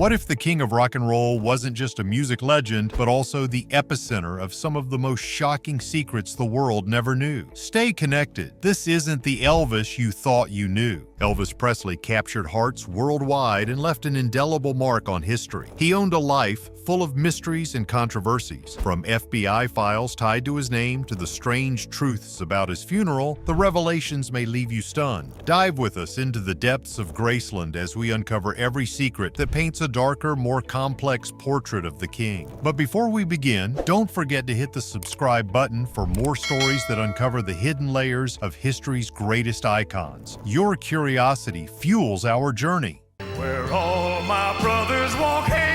What if the king of rock and roll wasn't just a music legend, but also the epicenter of some of the most shocking secrets the world never knew? Stay connected. This isn't the Elvis you thought you knew. Elvis Presley captured hearts worldwide and left an indelible mark on history. He owned a life full of mysteries and controversies. From FBI files tied to his name to the strange truths about his funeral, the revelations may leave you stunned. Dive with us into the depths of Graceland as we uncover every secret that paints a darker, more complex portrait of the king. But before we begin, don't forget to hit the subscribe button for more stories that uncover the hidden layers of history's greatest icons. Your curiosity fuels our journey. Where all my brothers walk hand.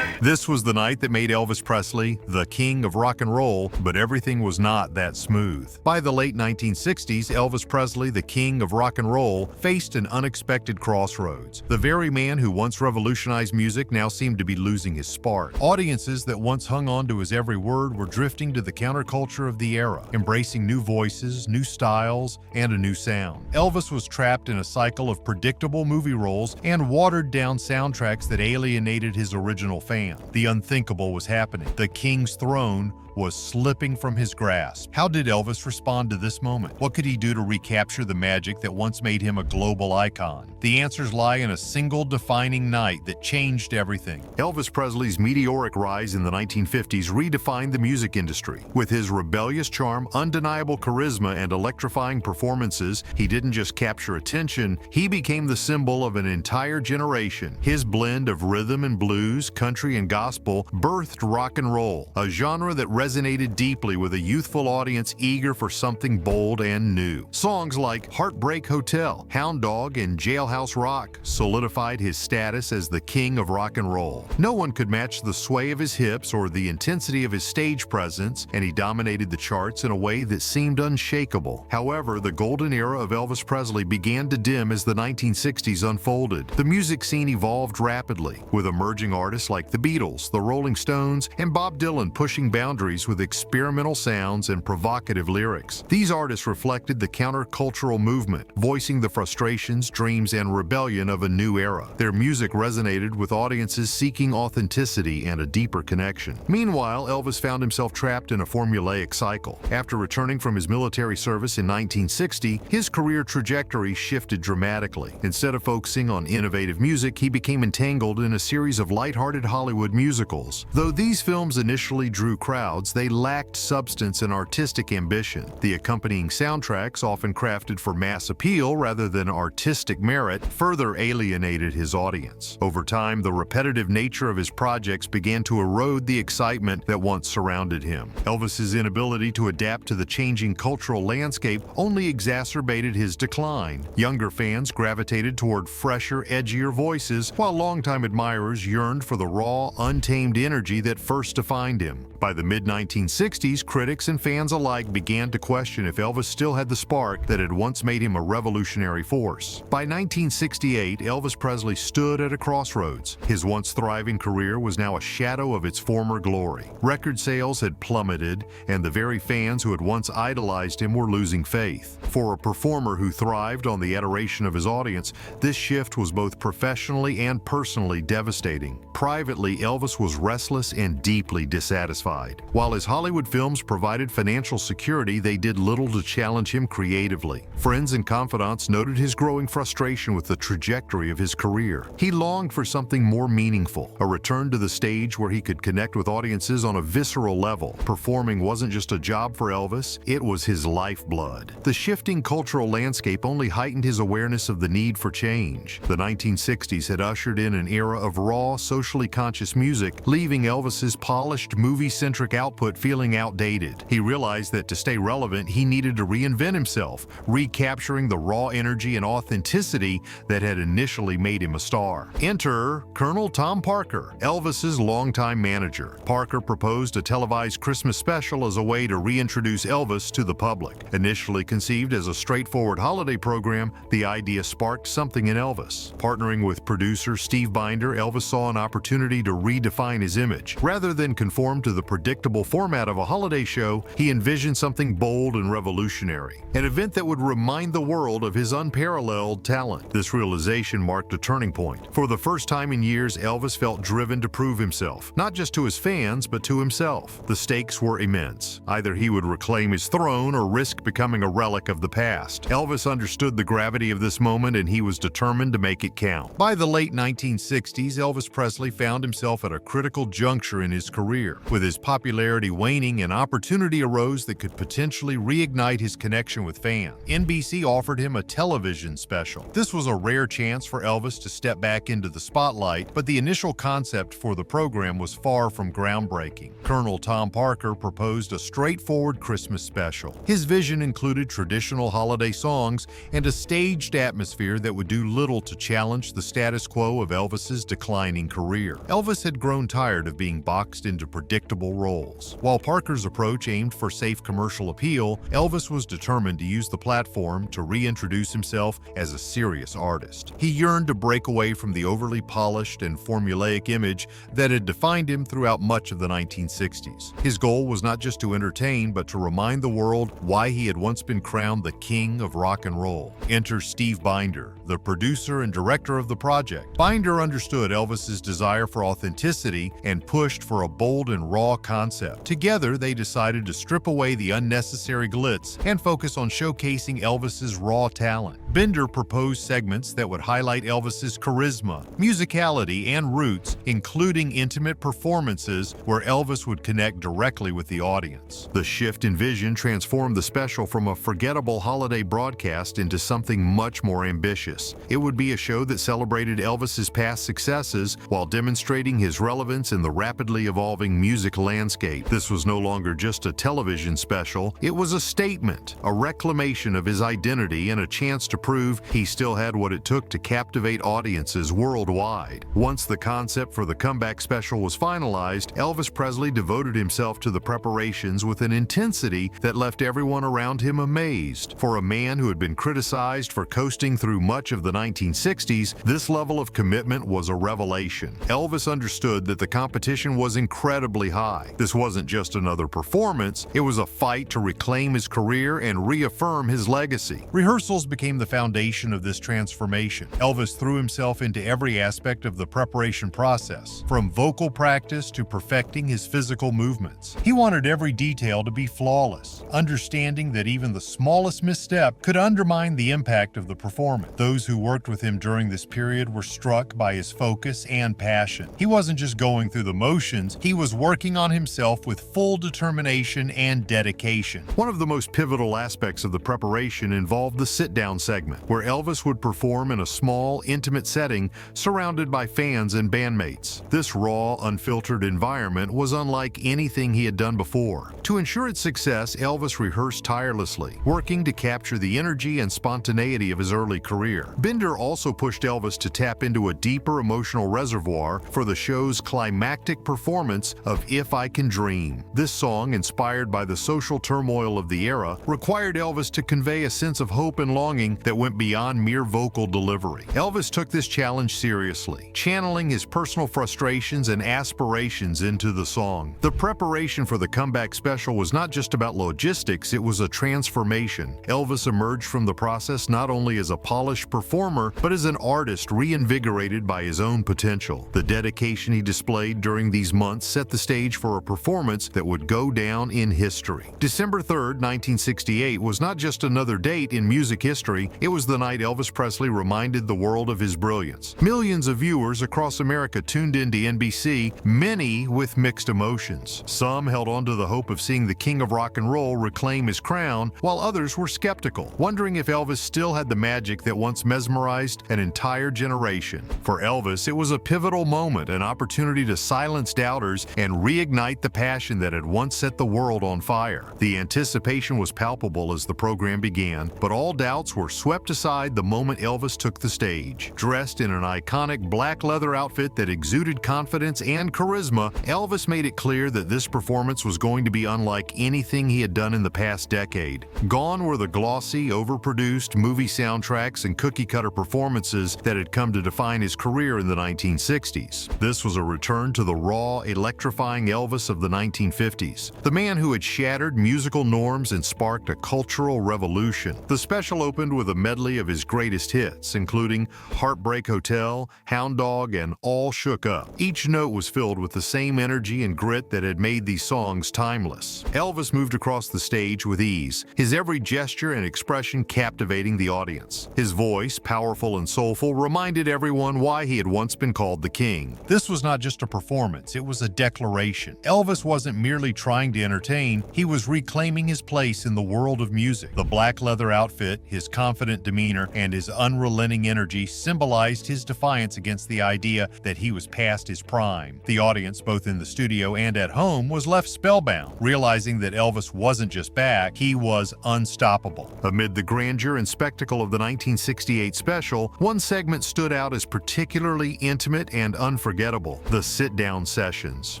This was the night that made Elvis Presley the king of rock and roll, but everything was not that smooth. By the late 1960s, Elvis Presley, the king of rock and roll, faced an unexpected crossroads. The very man who once revolutionized music now seemed to be losing his spark. Audiences that once hung on to his every word were drifting to the counterculture of the era, embracing new voices, new styles, and a new sound. Elvis was trapped in a cycle of predictable movie roles and watered-down soundtracks that alienated his original fans. The unthinkable was happening. The king's throne was slipping from his grasp. How did Elvis respond to this moment? What could he do to recapture the magic that once made him a global icon? The answers lie in a single defining night that changed everything. Elvis Presley's meteoric rise in the 1950s redefined the music industry. With his rebellious charm, undeniable charisma, and electrifying performances, he didn't just capture attention, he became the symbol of an entire generation. His blend of rhythm and blues, country and gospel birthed rock and roll, a genre that resonated deeply with a youthful audience eager for something bold and new. Songs like Heartbreak Hotel, Hound Dog, and Jailhouse Rock solidified his status as the king of rock and roll. No one could match the sway of his hips or the intensity of his stage presence, and he dominated the charts in a way that seemed unshakable. However, the golden era of Elvis Presley began to dim as the 1960s unfolded. The music scene evolved rapidly, with emerging artists like the Beatles, the Rolling Stones, and Bob Dylan pushing boundaries with experimental sounds and provocative lyrics. These artists reflected the countercultural movement, voicing the frustrations, dreams, and rebellion of a new era. Their music resonated with audiences seeking authenticity and a deeper connection. Meanwhile, Elvis found himself trapped in a formulaic cycle. After returning from his military service in 1960, his career trajectory shifted dramatically. Instead of focusing on innovative music, he became entangled in a series of lighthearted Hollywood musicals. Though these films initially drew crowds, they lacked substance and artistic ambition. The accompanying soundtracks, often crafted for mass appeal rather than artistic merit, further alienated his audience. Over time, the repetitive nature of his projects began to erode the excitement that once surrounded him. Elvis's inability to adapt to the changing cultural landscape only exacerbated his decline. Younger fans gravitated toward fresher, edgier voices, while longtime admirers yearned for the raw, untamed energy that first defined him. By the mid-1960s, critics and fans alike began to question if Elvis still had the spark that had once made him a revolutionary force. By 1968, Elvis Presley stood at a crossroads. His once thriving career was now a shadow of its former glory. Record sales had plummeted, and the very fans who had once idolized him were losing faith. For a performer who thrived on the adoration of his audience, this shift was both professionally and personally devastating. Privately, Elvis was restless and deeply dissatisfied. While his Hollywood films provided financial security, they did little to challenge him creatively. Friends and confidants noted his growing frustration with the trajectory of his career. He longed for something more meaningful, a return to the stage where he could connect with audiences on a visceral level. Performing wasn't just a job for Elvis, it was his lifeblood. The shifting cultural landscape only heightened his awareness of the need for change. The 1960s had ushered in an era of raw, socially conscious music, leaving Elvis's polished, movie-centric output feeling outdated. He realized that to stay relevant, he needed to reinvent himself, recapturing the raw energy and authenticity that had initially made him a star. Enter Colonel Tom Parker, Elvis's longtime manager. Parker proposed a televised Christmas special as a way to reintroduce Elvis to the public. Initially conceived as a straightforward holiday program, the idea sparked something in Elvis. Partnering with producer Steve Binder, Elvis saw an opportunity to redefine his image. Rather than conform to the predictable typical format of a holiday show, he envisioned something bold and revolutionary, an event that would remind the world of his unparalleled talent. This realization marked a turning point. For the first time in years, Elvis felt driven to prove himself, not just to his fans, but to himself. The stakes were immense. Either he would reclaim his throne or risk becoming a relic of the past. Elvis understood the gravity of this moment, and he was determined to make it count. By the late 1960s, Elvis Presley found himself at a critical juncture in his career. With his popularity waning, an opportunity arose that could potentially reignite his connection with fans. NBC offered him a television special. This was a rare chance for Elvis to step back into the spotlight, but the initial concept for the program was far from groundbreaking. Colonel Tom Parker proposed a straightforward Christmas special. His vision included traditional holiday songs and a staged atmosphere that would do little to challenge the status quo of Elvis's declining career. Elvis had grown tired of being boxed into predictable roles. While Parker's approach aimed for safe commercial appeal, Elvis was determined to use the platform to reintroduce himself as a serious artist. He yearned to break away from the overly polished and formulaic image that had defined him throughout much of the 1960s. His goal was not just to entertain, but to remind the world why he had once been crowned the king of rock and roll. Enter Steve Binder, the producer and director of the project. Binder understood Elvis's desire for authenticity and pushed for a bold and raw concept. Together, they decided to strip away the unnecessary glitz and focus on showcasing Elvis's raw talent. Binder proposed segments that would highlight Elvis's charisma, musicality, and roots, including intimate performances where Elvis would connect directly with the audience. The shift in vision transformed the special from a forgettable holiday broadcast into something much more ambitious. It would be a show that celebrated Elvis's past successes while demonstrating his relevance in the rapidly evolving music landscape. This was no longer just a television special, it was a statement, a reclamation of his identity, and a chance to prove he still had what it took to captivate audiences worldwide. Once the concept for the comeback special was finalized, Elvis Presley devoted himself to the preparations with an intensity that left everyone around him amazed. For a man who had been criticized for coasting through much of the 1960s, this level of commitment was a revelation. Elvis understood that the competition was incredibly high. This wasn't just another performance, it was a fight to reclaim his career and reaffirm his legacy. Rehearsals became the foundation of this transformation. Elvis threw himself into every aspect of the preparation process, from vocal practice to perfecting his physical movements. He wanted every detail to be flawless, understanding that even the smallest misstep could undermine the impact of the performance. Those who worked with him during this period were struck by his focus and passion. He wasn't just going through the motions, he was working on himself with full determination and dedication. One of the most pivotal aspects of the preparation involved the sit-down segment, where Elvis would perform in a small, intimate setting surrounded by fans and bandmates. This raw, unfiltered environment was unlike anything he had done before. To ensure its success, Elvis rehearsed tirelessly, working to capture the energy and spontaneity of his early career. Binder also pushed Elvis to tap into a deeper emotional reservoir for the show's climactic performance of If I Can Dream. This song, inspired by the social turmoil of the era, required Elvis to convey a sense of hope and longing that went beyond mere vocal delivery. Elvis took this challenge seriously, channeling his personal frustrations and aspirations into the song. The preparation for the comeback special was not just about logistics, it was a transformation. Elvis emerged from the process not only as a polished performer, but as an artist reinvigorated by his own potential. The dedication he displayed during these months set the stage for a performance that would go down in history. December 3rd, 1968 was not just another date in music history, it was the night Elvis Presley reminded the world of his brilliance. Millions of viewers across America tuned into NBC, many with mixed emotions. Some held on to the hope of seeing the king of rock and roll reclaim his crown, while others were skeptical, wondering if Elvis still had the magic that once mesmerized an entire generation. For Elvis, it was a pivotal moment, an opportunity to silence doubters and reignite the passion that had once set the world on fire. The anticipation was palpable as the program began, but all doubts were swept aside the moment Elvis took the stage. Dressed in an iconic black leather outfit that exuded confidence and charisma, Elvis made it clear that this performance was going to be unlike anything he had done in the past decade. Gone were the glossy, overproduced movie soundtracks and cookie-cutter performances that had come to define his career in the 1960s. This was a return to the raw, electrifying Elvis of the 1950s, the man who had shattered musical norms and sparked a cultural revolution. The special opened with a medley of his greatest hits, including Heartbreak Hotel, Hound Dog, and All Shook Up. Each note was filled with the same energy and grit that had made these songs timeless. Elvis moved across the stage with ease, his every gesture and expression captivating the audience. His voice, powerful and soulful, reminded everyone why he had once been called the King. This was not just a performance, it was a declaration. Elvis wasn't merely trying to entertain, he was reclaiming his place in the world of music. The black leather outfit, his confident demeanor, and his unrelenting energy symbolized his defiance against the idea that he was past his prime. The audience, both in the studio and at home, was left spellbound, realizing that Elvis wasn't just back, he was unstoppable. Amid the grandeur and spectacle of the 1968 special, one segment stood out as particularly intimate and unforgettable: the sit-down sessions.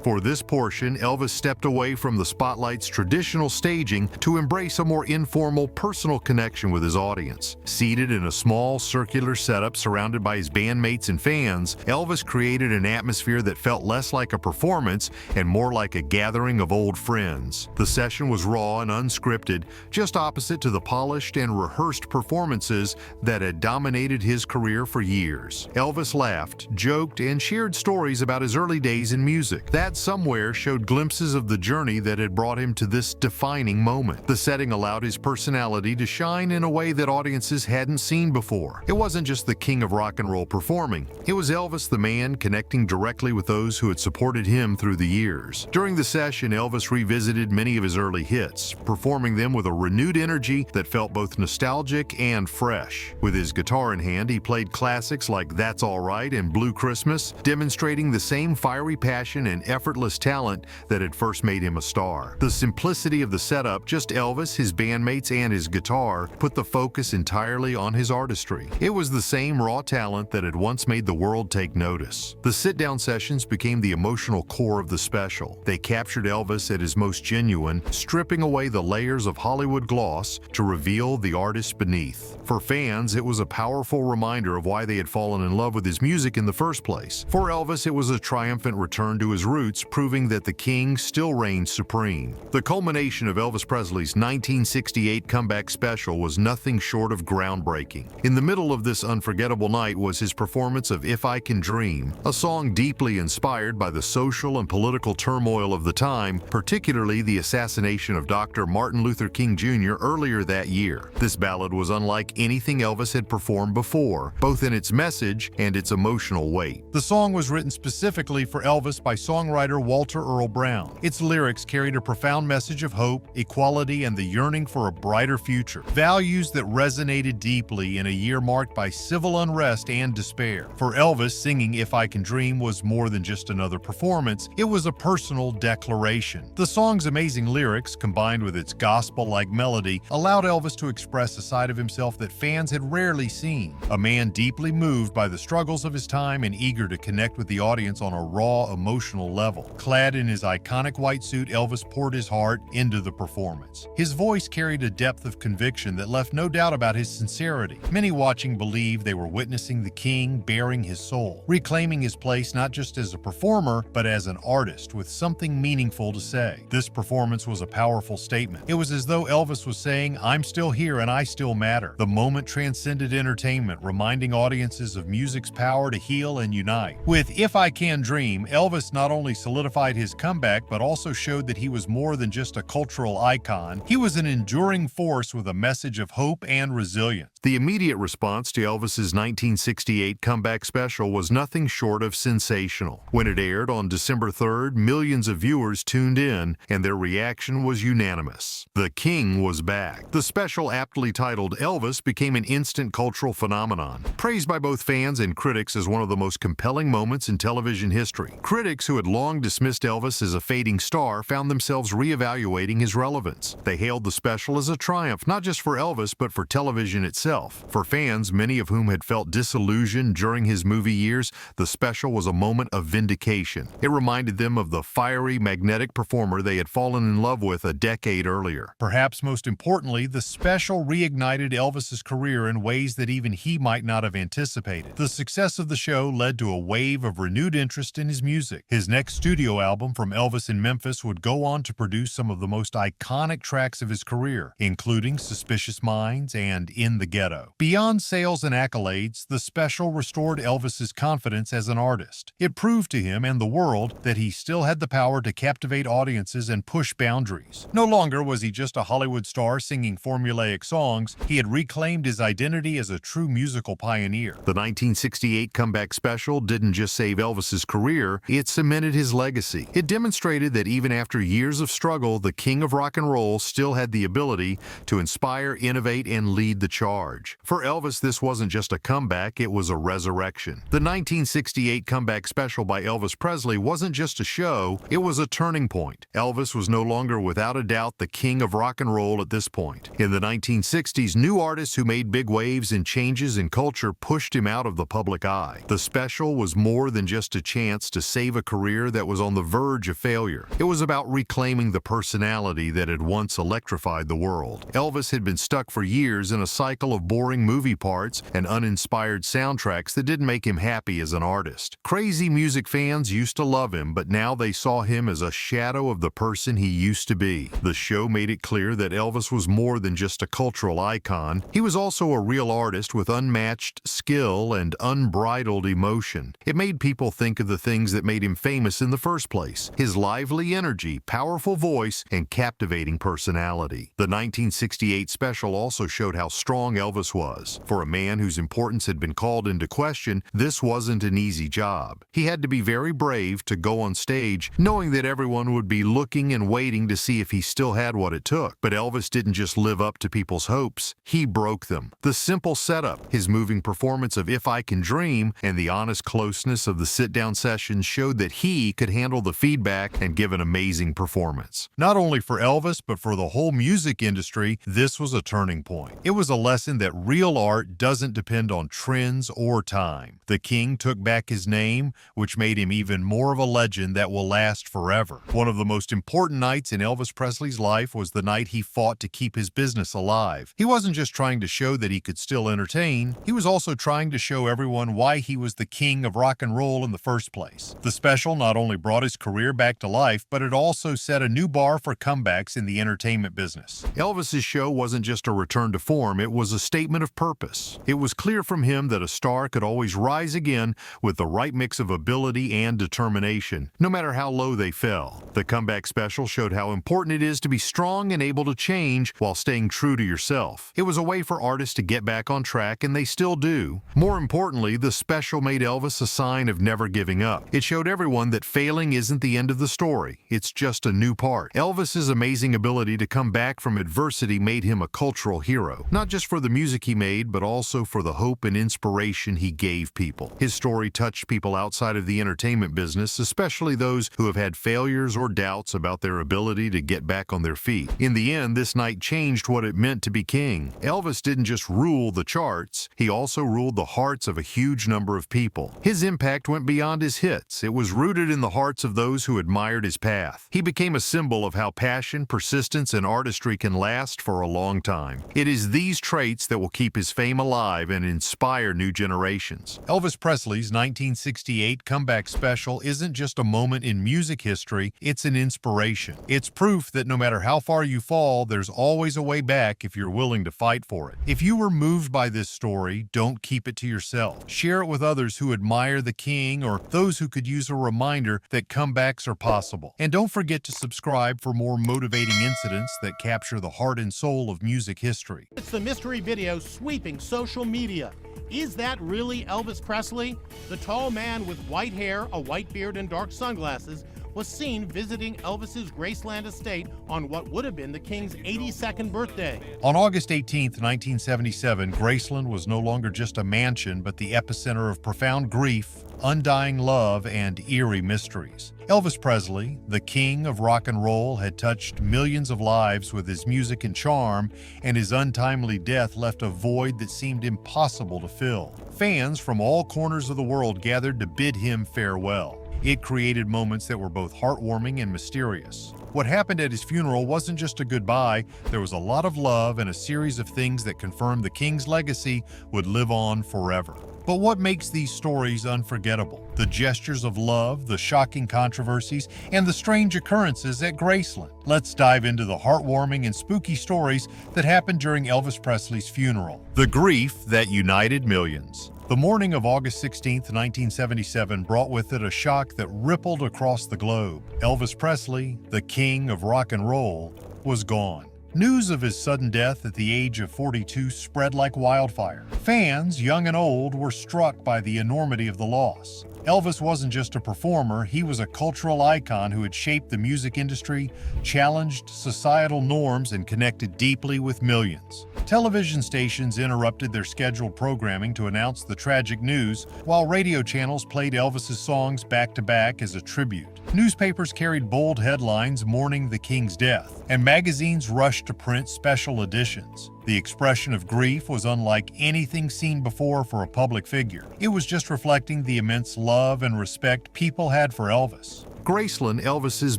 For this portion, Elvis stepped away from the spotlight's traditional staging to embrace a more informal, personal connection with his audience. Seated in a small, circular setup surrounded by his bandmates and fans, Elvis created an atmosphere that felt less like a performance and more like a gathering of old friends. The session was raw and unscripted, just opposite to the polished and rehearsed performances that had dominated his career for years. Elvis laughed, joked, and shared stories about his early days in music. That somewhere showed glimpses of the journey that had brought him to this defining moment. The setting allowed his personality to shine in a way that audiences hadn't seen before. It wasn't just the king of rock and roll performing. It was Elvis the man connecting directly with those who had supported him through the years. During the session, Elvis revisited many of his early hits, performing them with a renewed energy that felt both nostalgic and fresh. With his guitar in hand, he played classics like That's All Right and Blue Christmas, demonstrating the same fiery passion and effortless talent that had first made him a star. The simplicity of the setup, just Elvis, his bandmates, and his guitar, put the focus entirely on his artistry. It was the same raw talent that had once made the world take notice. The sit-down sessions became the emotional core of the special. They captured Elvis at his most genuine, stripping away the layers of Hollywood gloss to reveal the artist beneath. For fans, it was a powerful reminder of why they had fallen in love with his music in the first place. For Elvis, it was a triumphant return to his roots, proving that the king still reigns supreme. The culmination of Elvis Presley's 1968 comeback special was nothing short of groundbreaking. In the middle of this unforgettable night was his performance of If I Can Dream, a song deeply inspired by the social and political turmoil of the time, particularly the assassination of Dr. Martin Luther King Jr. earlier that year. This ballad was unlike anything Elvis had performed before, both in its message and its emotional weight. The song was written specifically for Elvis by songwriter Walter Earl Brown. Its lyrics carried a profound message of hope, equality, and the yearning for a brighter future, values that resonated deeply in a year marked by civil unrest and despair. For Elvis, singing If I Can Dream was more than just another performance, it was a personal declaration. The song's amazing lyrics, combined with its gospel-like melody, allowed Elvis to express a side of himself that fans had rarely seen. A man deeply moved by the struggles of his time and eager to connect with the audience on a raw, emotional level. Clad in his iconic white suit, Elvis poured his heart into the performance. His voice carried a depth of conviction that left no doubt about his sincerity. Many watching believed they were witnessing the king bearing his soul, reclaiming his place not just as a performer, but as an artist with something meaningful to say. This performance was a powerful statement. It was as though Elvis was saying, "I'm still here and I still matter." The moment transcended entertainment, reminding audiences of music's power to heal and unite. With If I Can Dream, Elvis not only solidified his comeback, but also showed that he was more than just a cultural icon. He was an enduring force with a message of hope and resilience. The immediate response to Elvis's 1968 comeback special was nothing short of sensational. When it aired on December 3rd, millions of viewers tuned in, and their reaction was unanimous. The king was back. The special, aptly titled Elvis, became an instant cultural phenomenon, praised by both fans and critics as one of the most compelling moments in television history. Critics who had long dismissed Elvis as a fading star found themselves reevaluating his relevance. They hailed the special as a triumph, not just for Elvis, but for television itself. For fans, many of whom had felt disillusioned during his movie years, the special was a moment of vindication. It reminded them of the fiery, magnetic performer they had fallen in love with a decade earlier. Perhaps most importantly, the special reignited Elvis's career in ways that even he might not have anticipated. The success of the show led to a wave of renewed interest in his music. His next studio album, for from Elvis in Memphis would go on to produce some of the most iconic tracks of his career, including Suspicious Minds and In the Ghetto. Beyond sales and accolades, the special restored Elvis's confidence as an artist. It proved to him and the world that he still had the power to captivate audiences and push boundaries. No longer was he just a Hollywood star singing formulaic songs, he had reclaimed his identity as a true musical pioneer. The 1968 comeback special didn't just save Elvis's career, it cemented his legacy. It demonstrated that even after years of struggle, the king of rock and roll still had the ability to inspire, innovate, and lead the charge. For Elvis, this wasn't just a comeback, it was a resurrection. The 1968 comeback special by Elvis Presley wasn't just a show, it was a turning point. Elvis was no longer without a doubt the king of rock and roll at this point. In the 1960s, new artists who made big waves and changes in culture pushed him out of the public eye. The special was more than just a chance to save a career that was on the verge of failure. It was about reclaiming the personality that had once electrified the world. Elvis had been stuck for years in a cycle of boring movie parts and uninspired soundtracks that didn't make him happy as an artist. Crazy music fans used to love him, but now they saw him as a shadow of the person he used to be. The show made it clear that Elvis was more than just a cultural icon. He was also a real artist with unmatched skill and unbridled emotion. It made people think of the things that made him famous in the first place: his lively energy, powerful voice, and captivating personality. The 1968 special also showed how strong Elvis was. For a man whose importance had been called into question, this wasn't an easy job. He had to be very brave to go on stage, knowing that everyone would be looking and waiting to see if he still had what it took. But Elvis didn't just live up to people's hopes, he broke them. The simple setup, his moving performance of If I Can Dream, and the honest closeness of the sit-down sessions showed that he could handle the feedback and give an amazing performance. Not only for Elvis, but for the whole music industry, this was a turning point. It was a lesson that real art doesn't depend on trends or time. The king took back his name, which made him even more of a legend that will last forever. One of the most important nights in Elvis Presley's life was the night he fought to keep his business alive. He wasn't just trying to show that he could still entertain, he was also trying to show everyone why he was the king of rock and roll in the first place. The special not only brought his career back to life, but it also set a new bar for comebacks in the entertainment business. Elvis's show wasn't just a return to form, it was a statement of purpose. It was clear from him that a star could always rise again with the right mix of ability and determination, no matter how low they fell. The comeback special showed how important it is to be strong and able to change while staying true to yourself. It was a way for artists to get back on track, and they still do. More importantly, the special made Elvis a sign of never giving up. It showed everyone that failing isn't the end of the story, it's just a new part. Elvis's amazing ability to come back from adversity made him a cultural hero, not just for the music he made, but also for the hope and inspiration he gave people. His story touched people outside of the entertainment business, especially those who have had failures or doubts about their ability to get back on their feet. In the end, this night changed what it meant to be king. Elvis didn't just rule the charts, he also ruled the hearts of a huge number of people. His impact went beyond his hits. It was rooted in the hearts of those who admired his path. He became a symbol of how passion, persistence, and artistry can last for a long time. It is these traits that will keep his fame alive and inspire new generations. Elvis Presley's 1968 comeback special isn't just a moment in music history, it's an inspiration. It's proof that no matter how far you fall, there's always a way back if you're willing to fight for it. If you were moved by this story, don't keep it to yourself. Share it with others who admire the king or those who could use a reminder that comebacks are possible. And don't forget to subscribe for more motivating incidents that capture the heart and soul of music history. It's the mystery video sweeping social media. Is that really Elvis Presley? The tall man with white hair, a white beard, and dark sunglasses was seen visiting Elvis's Graceland estate on what would have been the king's 82nd birthday. On August 18, 1977, Graceland was no longer just a mansion, but the epicenter of profound grief, undying love, and eerie mysteries. Elvis Presley, the king of rock and roll, had touched millions of lives with his music and charm, and his untimely death left a void that seemed impossible to fill. Fans from all corners of the world gathered to bid him farewell. It created moments that were both heartwarming and mysterious. What happened at his funeral wasn't just a goodbye, there was a lot of love and a series of things that confirmed the king's legacy would live on forever. But what makes these stories unforgettable? The gestures of love, the shocking controversies, and the strange occurrences at Graceland. Let's dive into the heartwarming and spooky stories that happened during Elvis Presley's funeral. The grief that united millions. The morning of August 16, 1977 brought with it a shock that rippled across the globe. Elvis Presley, the king of rock and roll, was gone. News of his sudden death at the age of 42 spread like wildfire. Fans, young and old, were struck by the enormity of the loss. Elvis wasn't just a performer, he was a cultural icon who had shaped the music industry, challenged societal norms, and connected deeply with millions. Television stations interrupted their scheduled programming to announce the tragic news, while radio channels played Elvis's songs back-to-back as a tribute. Newspapers carried bold headlines mourning the king's death, and magazines rushed to print special editions. The expression of grief was unlike anything seen before for a public figure. It was just reflecting the immense love and respect people had for Elvis. Graceland, Elvis's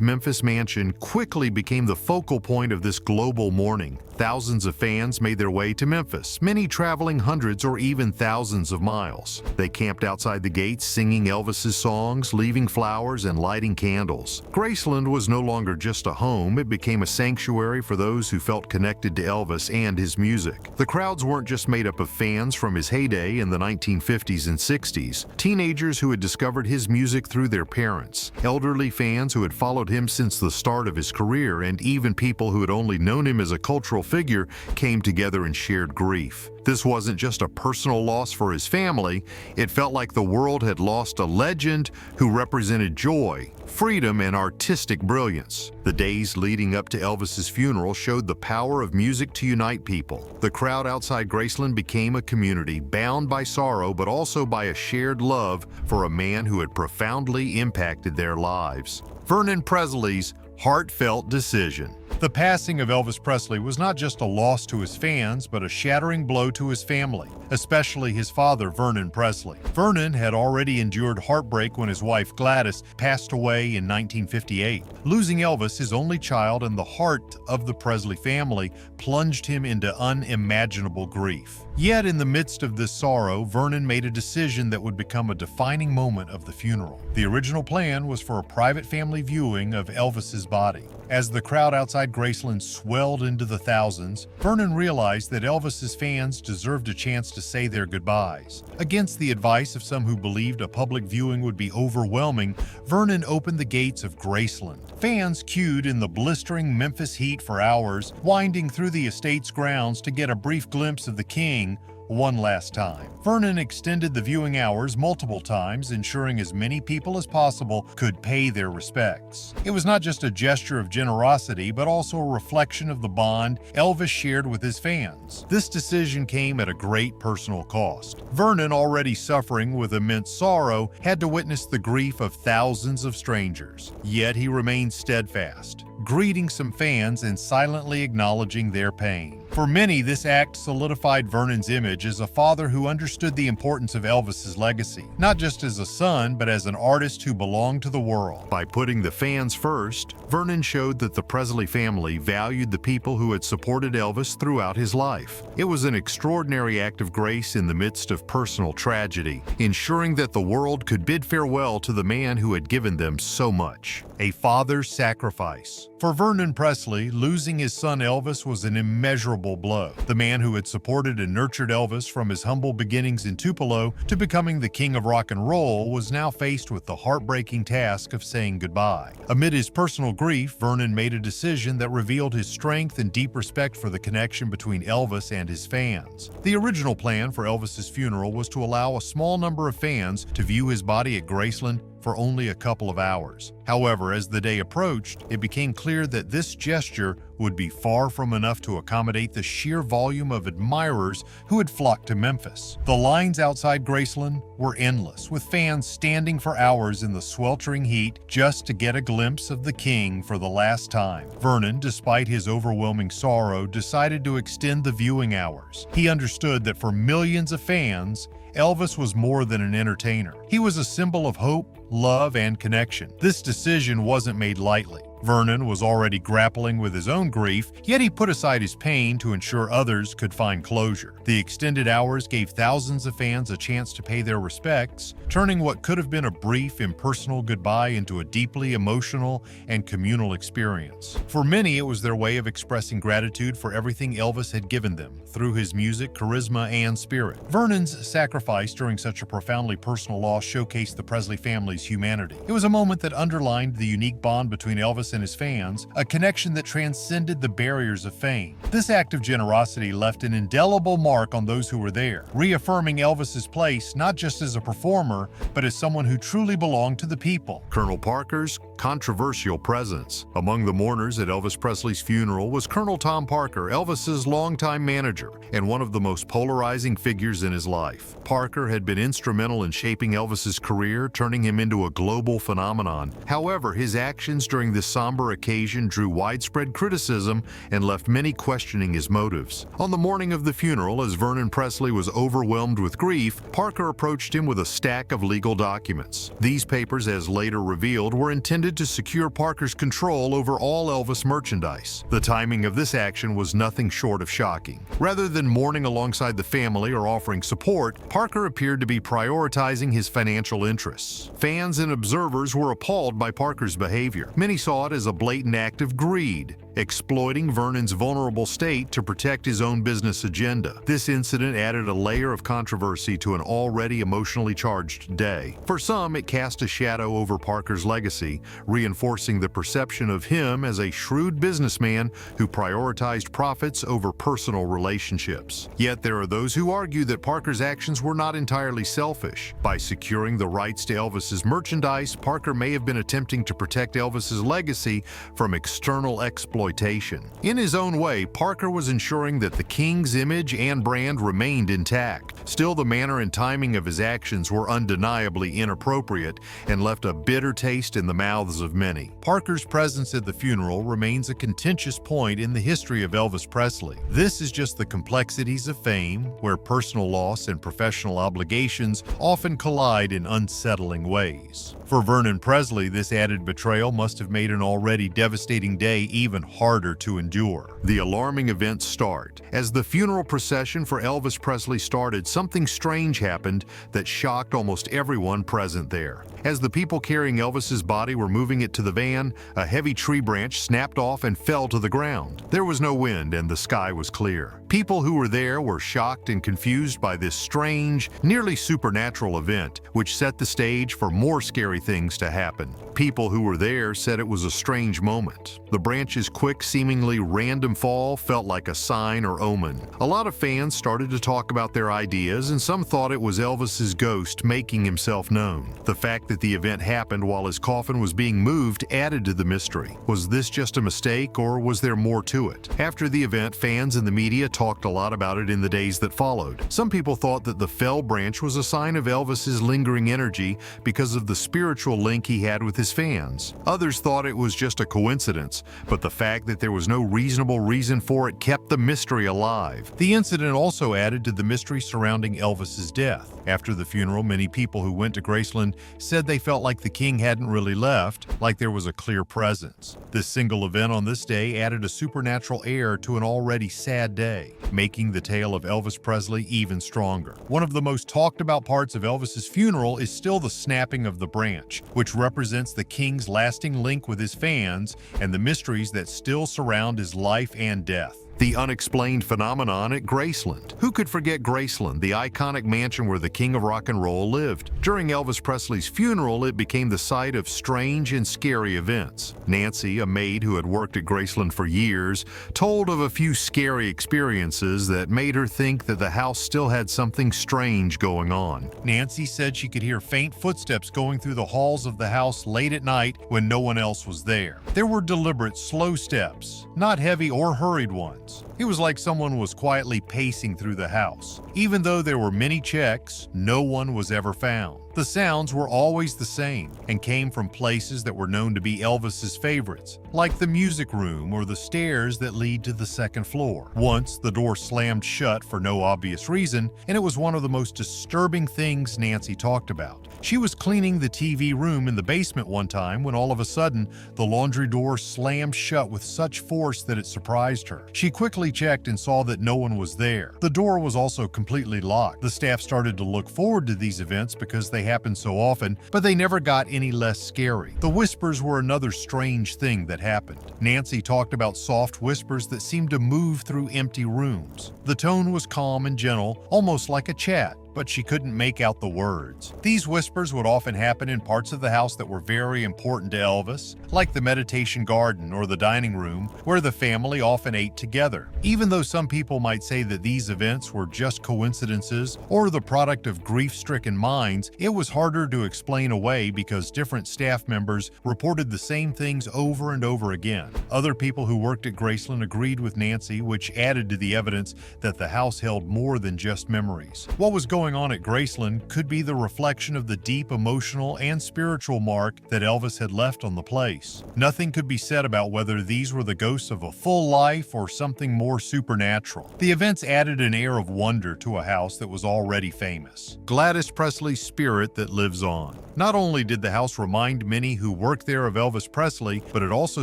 Memphis mansion, quickly became the focal point of this global mourning. Thousands of fans made their way to Memphis, many traveling hundreds or even thousands of miles. They camped outside the gates singing Elvis's songs, leaving flowers, and lighting candles. Graceland was no longer just a home, it became a sanctuary for those who felt connected to Elvis and his music. The crowds weren't just made up of fans from his heyday in the 1950s and 60s, teenagers who had discovered his music through their parents, elderly fans who had followed him since the start of his career, and even people who had only known him as a cultural figure came together and shared grief. This wasn't just a personal loss for his family, it felt like the world had lost a legend who represented joy, freedom, and artistic brilliance. The days leading up to Elvis's funeral showed the power of music to unite people. The crowd outside Graceland became a community bound by sorrow but also by a shared love for a man who had profoundly impacted their lives. Vernon Presley's heartfelt decision. The passing of Elvis Presley was not just a loss to his fans, but a shattering blow to his family, especially his father, Vernon Presley. Vernon had already endured heartbreak when his wife Gladys passed away in 1958. Losing Elvis, his only child and the heart of the Presley family, plunged him into unimaginable grief. Yet in the midst of this sorrow, Vernon made a decision that would become a defining moment of the funeral. The original plan was for a private family viewing of Elvis's body. As the crowd outside Graceland swelled into the thousands, Vernon realized that Elvis's fans deserved a chance to say their goodbyes. Against the advice of some who believed a public viewing would be overwhelming, Vernon opened the gates of Graceland. Fans queued in the blistering Memphis heat for hours, winding through the estate's grounds to get a brief glimpse of the king one last time. Vernon extended the viewing hours multiple times, ensuring as many people as possible could pay their respects. It was not just a gesture of generosity, but also a reflection of the bond Elvis shared with his fans. This decision came at a great personal cost. Vernon, already suffering with immense sorrow, had to witness the grief of thousands of strangers. Yet he remained steadfast, greeting some fans and silently acknowledging their pain. For many, this act solidified Vernon's image as a father who understood the importance of Elvis's legacy, not just as a son, but as an artist who belonged to the world. By putting the fans first, Vernon showed that the Presley family valued the people who had supported Elvis throughout his life. It was an extraordinary act of grace in the midst of personal tragedy, ensuring that the world could bid farewell to the man who had given them so much. A father's sacrifice. For Vernon Presley, losing his son Elvis was an immeasurable blow. The man who had supported and nurtured Elvis from his humble beginnings in Tupelo to becoming the king of rock and roll was now faced with the heartbreaking task of saying goodbye. Amid his personal grief, Vernon made a decision that revealed his strength and deep respect for the connection between Elvis and his fans. The original plan for Elvis's funeral was to allow a small number of fans to view his body at Graceland for only a couple of hours. However, as the day approached, it became clear that this gesture would be far from enough to accommodate the sheer volume of admirers who had flocked to Memphis. The lines outside Graceland were endless, with fans standing for hours in the sweltering heat just to get a glimpse of the king for the last time. Vernon, despite his overwhelming sorrow, decided to extend the viewing hours. He understood that for millions of fans, Elvis was more than an entertainer. He was a symbol of hope, love, and connection. This decision wasn't made lightly. Vernon was already grappling with his own grief, yet he put aside his pain to ensure others could find closure. The extended hours gave thousands of fans a chance to pay their respects, turning what could have been a brief, impersonal goodbye into a deeply emotional and communal experience. For many, it was their way of expressing gratitude for everything Elvis had given them through his music, charisma, and spirit. Vernon's sacrifice during such a profoundly personal loss showcased the Presley family's humanity. It was a moment that underlined the unique bond between Elvis and his fans, a connection that transcended the barriers of fame. This act of generosity left an indelible mark on those who were there, reaffirming Elvis's place not just as a performer, but as someone who truly belonged to the people. Colonel Parker's controversial presence. Among the mourners at Elvis Presley's funeral was Colonel Tom Parker, Elvis's longtime manager, and one of the most polarizing figures in his life. Parker had been instrumental in shaping Elvis's career, turning him into a global phenomenon. However, his actions during this somber occasion drew widespread criticism and left many questioning his motives. On the morning of the funeral, as Vernon Presley was overwhelmed with grief, Parker approached him with a stack of legal documents. These papers, as later revealed, were intended to secure Parker's control over all Elvis merchandise. The timing of this action was nothing short of shocking. Rather than mourning alongside the family or offering support, Parker appeared to be prioritizing his financial interests. Fans and observers were appalled by Parker's behavior. Many saw it as a blatant act of greed, exploiting Vernon's vulnerable state to protect his own business agenda. This incident added a layer of controversy to an already emotionally charged day. For some, it cast a shadow over Parker's legacy, reinforcing the perception of him as a shrewd businessman who prioritized profits over personal relationships. Yet there are those who argue that Parker's actions were not entirely selfish. By securing the rights to Elvis's merchandise, Parker may have been attempting to protect Elvis's legacy from external exploitation. In his own way, Parker was ensuring that the King's image and brand remained intact. Still, the manner and timing of his actions were undeniably inappropriate and left a bitter taste in the mouths of many. Parker's presence at the funeral remains a contentious point in the history of Elvis Presley. This is just the complexities of fame, where personal loss and professional obligations often collide in unsettling ways. For Vernon Presley, this added betrayal must have made an already devastating day even harder to endure. The alarming events start. As the funeral procession for Elvis Presley started, something strange happened that shocked almost everyone present there. As the people carrying Elvis's body were moving it to the van, a heavy tree branch snapped off and fell to the ground. There was no wind and the sky was clear. People who were there were shocked and confused by this strange, nearly supernatural event, which set the stage for more scary things to happen. People who were there said it was a strange moment. The branch's quick, seemingly random fall felt like a sign or omen. A lot of fans started to talk about their ideas, and some thought it was Elvis's ghost making himself known. The fact that the event happened while his coffin was being moved added to the mystery. Was this just a mistake, or was there more to it? After the event, fans and the media talked a lot about it in the days that followed. Some people thought that the fell branch was a sign of Elvis's lingering energy because of the spiritual link he had with his fans. Others thought it was just a coincidence, but the fact that there was no reasonable reason for it kept the mystery alive. The incident also added to the mystery surrounding Elvis's death. After the funeral, many people who went to Graceland said they felt like the king hadn't really left, like there was a clear presence. This single event on this day added a supernatural air to an already sad day, making the tale of Elvis Presley even stronger. One of the most talked about parts of Elvis's funeral is still the snapping of the branch, which represents the king's lasting link with his fans and the mysteries that still surround his life and death. The unexplained phenomenon at Graceland. Who could forget Graceland, the iconic mansion where the king of rock and roll lived? During Elvis Presley's funeral, it became the site of strange and scary events. Nancy, a maid who had worked at Graceland for years, told of a few scary experiences that made her think that the house still had something strange going on. Nancy said she could hear faint footsteps going through the halls of the house late at night when no one else was there. There were deliberate, slow steps, not heavy or hurried ones. It was like someone was quietly pacing through the house. Even though there were many checks, no one was ever found. The sounds were always the same and came from places that were known to be Elvis's favorites, like the music room or the stairs that lead to the second floor. Once, the door slammed shut for no obvious reason, and it was one of the most disturbing things Nancy talked about. She was cleaning the TV room in the basement one time when all of a sudden, the laundry door slammed shut with such force that it surprised her. She quickly checked and saw that no one was there. The door was also completely locked. The staff started to look forward to these events because they happened so often, but they never got any less scary. The whispers were another strange thing that happened. Nancy talked about soft whispers that seemed to move through empty rooms. The tone was calm and gentle, almost like a chat, but she couldn't make out the words. These whispers would often happen in parts of the house that were very important to Elvis, like the meditation garden or the dining room, where the family often ate together. Even though some people might say that these events were just coincidences or the product of grief-stricken minds, it was harder to explain away because different staff members reported the same things over and over again. Other people who worked at Graceland agreed with Nancy, which added to the evidence that the house held more than just memories. What was going on at Graceland could be the reflection of the deep emotional and spiritual mark that Elvis had left on the place. Nothing could be said about whether these were the ghosts of a full life or something more supernatural. The events added an air of wonder to a house that was already famous. Gladys Presley's spirit that lives on. Not only did the house remind many who worked there of Elvis Presley, but it also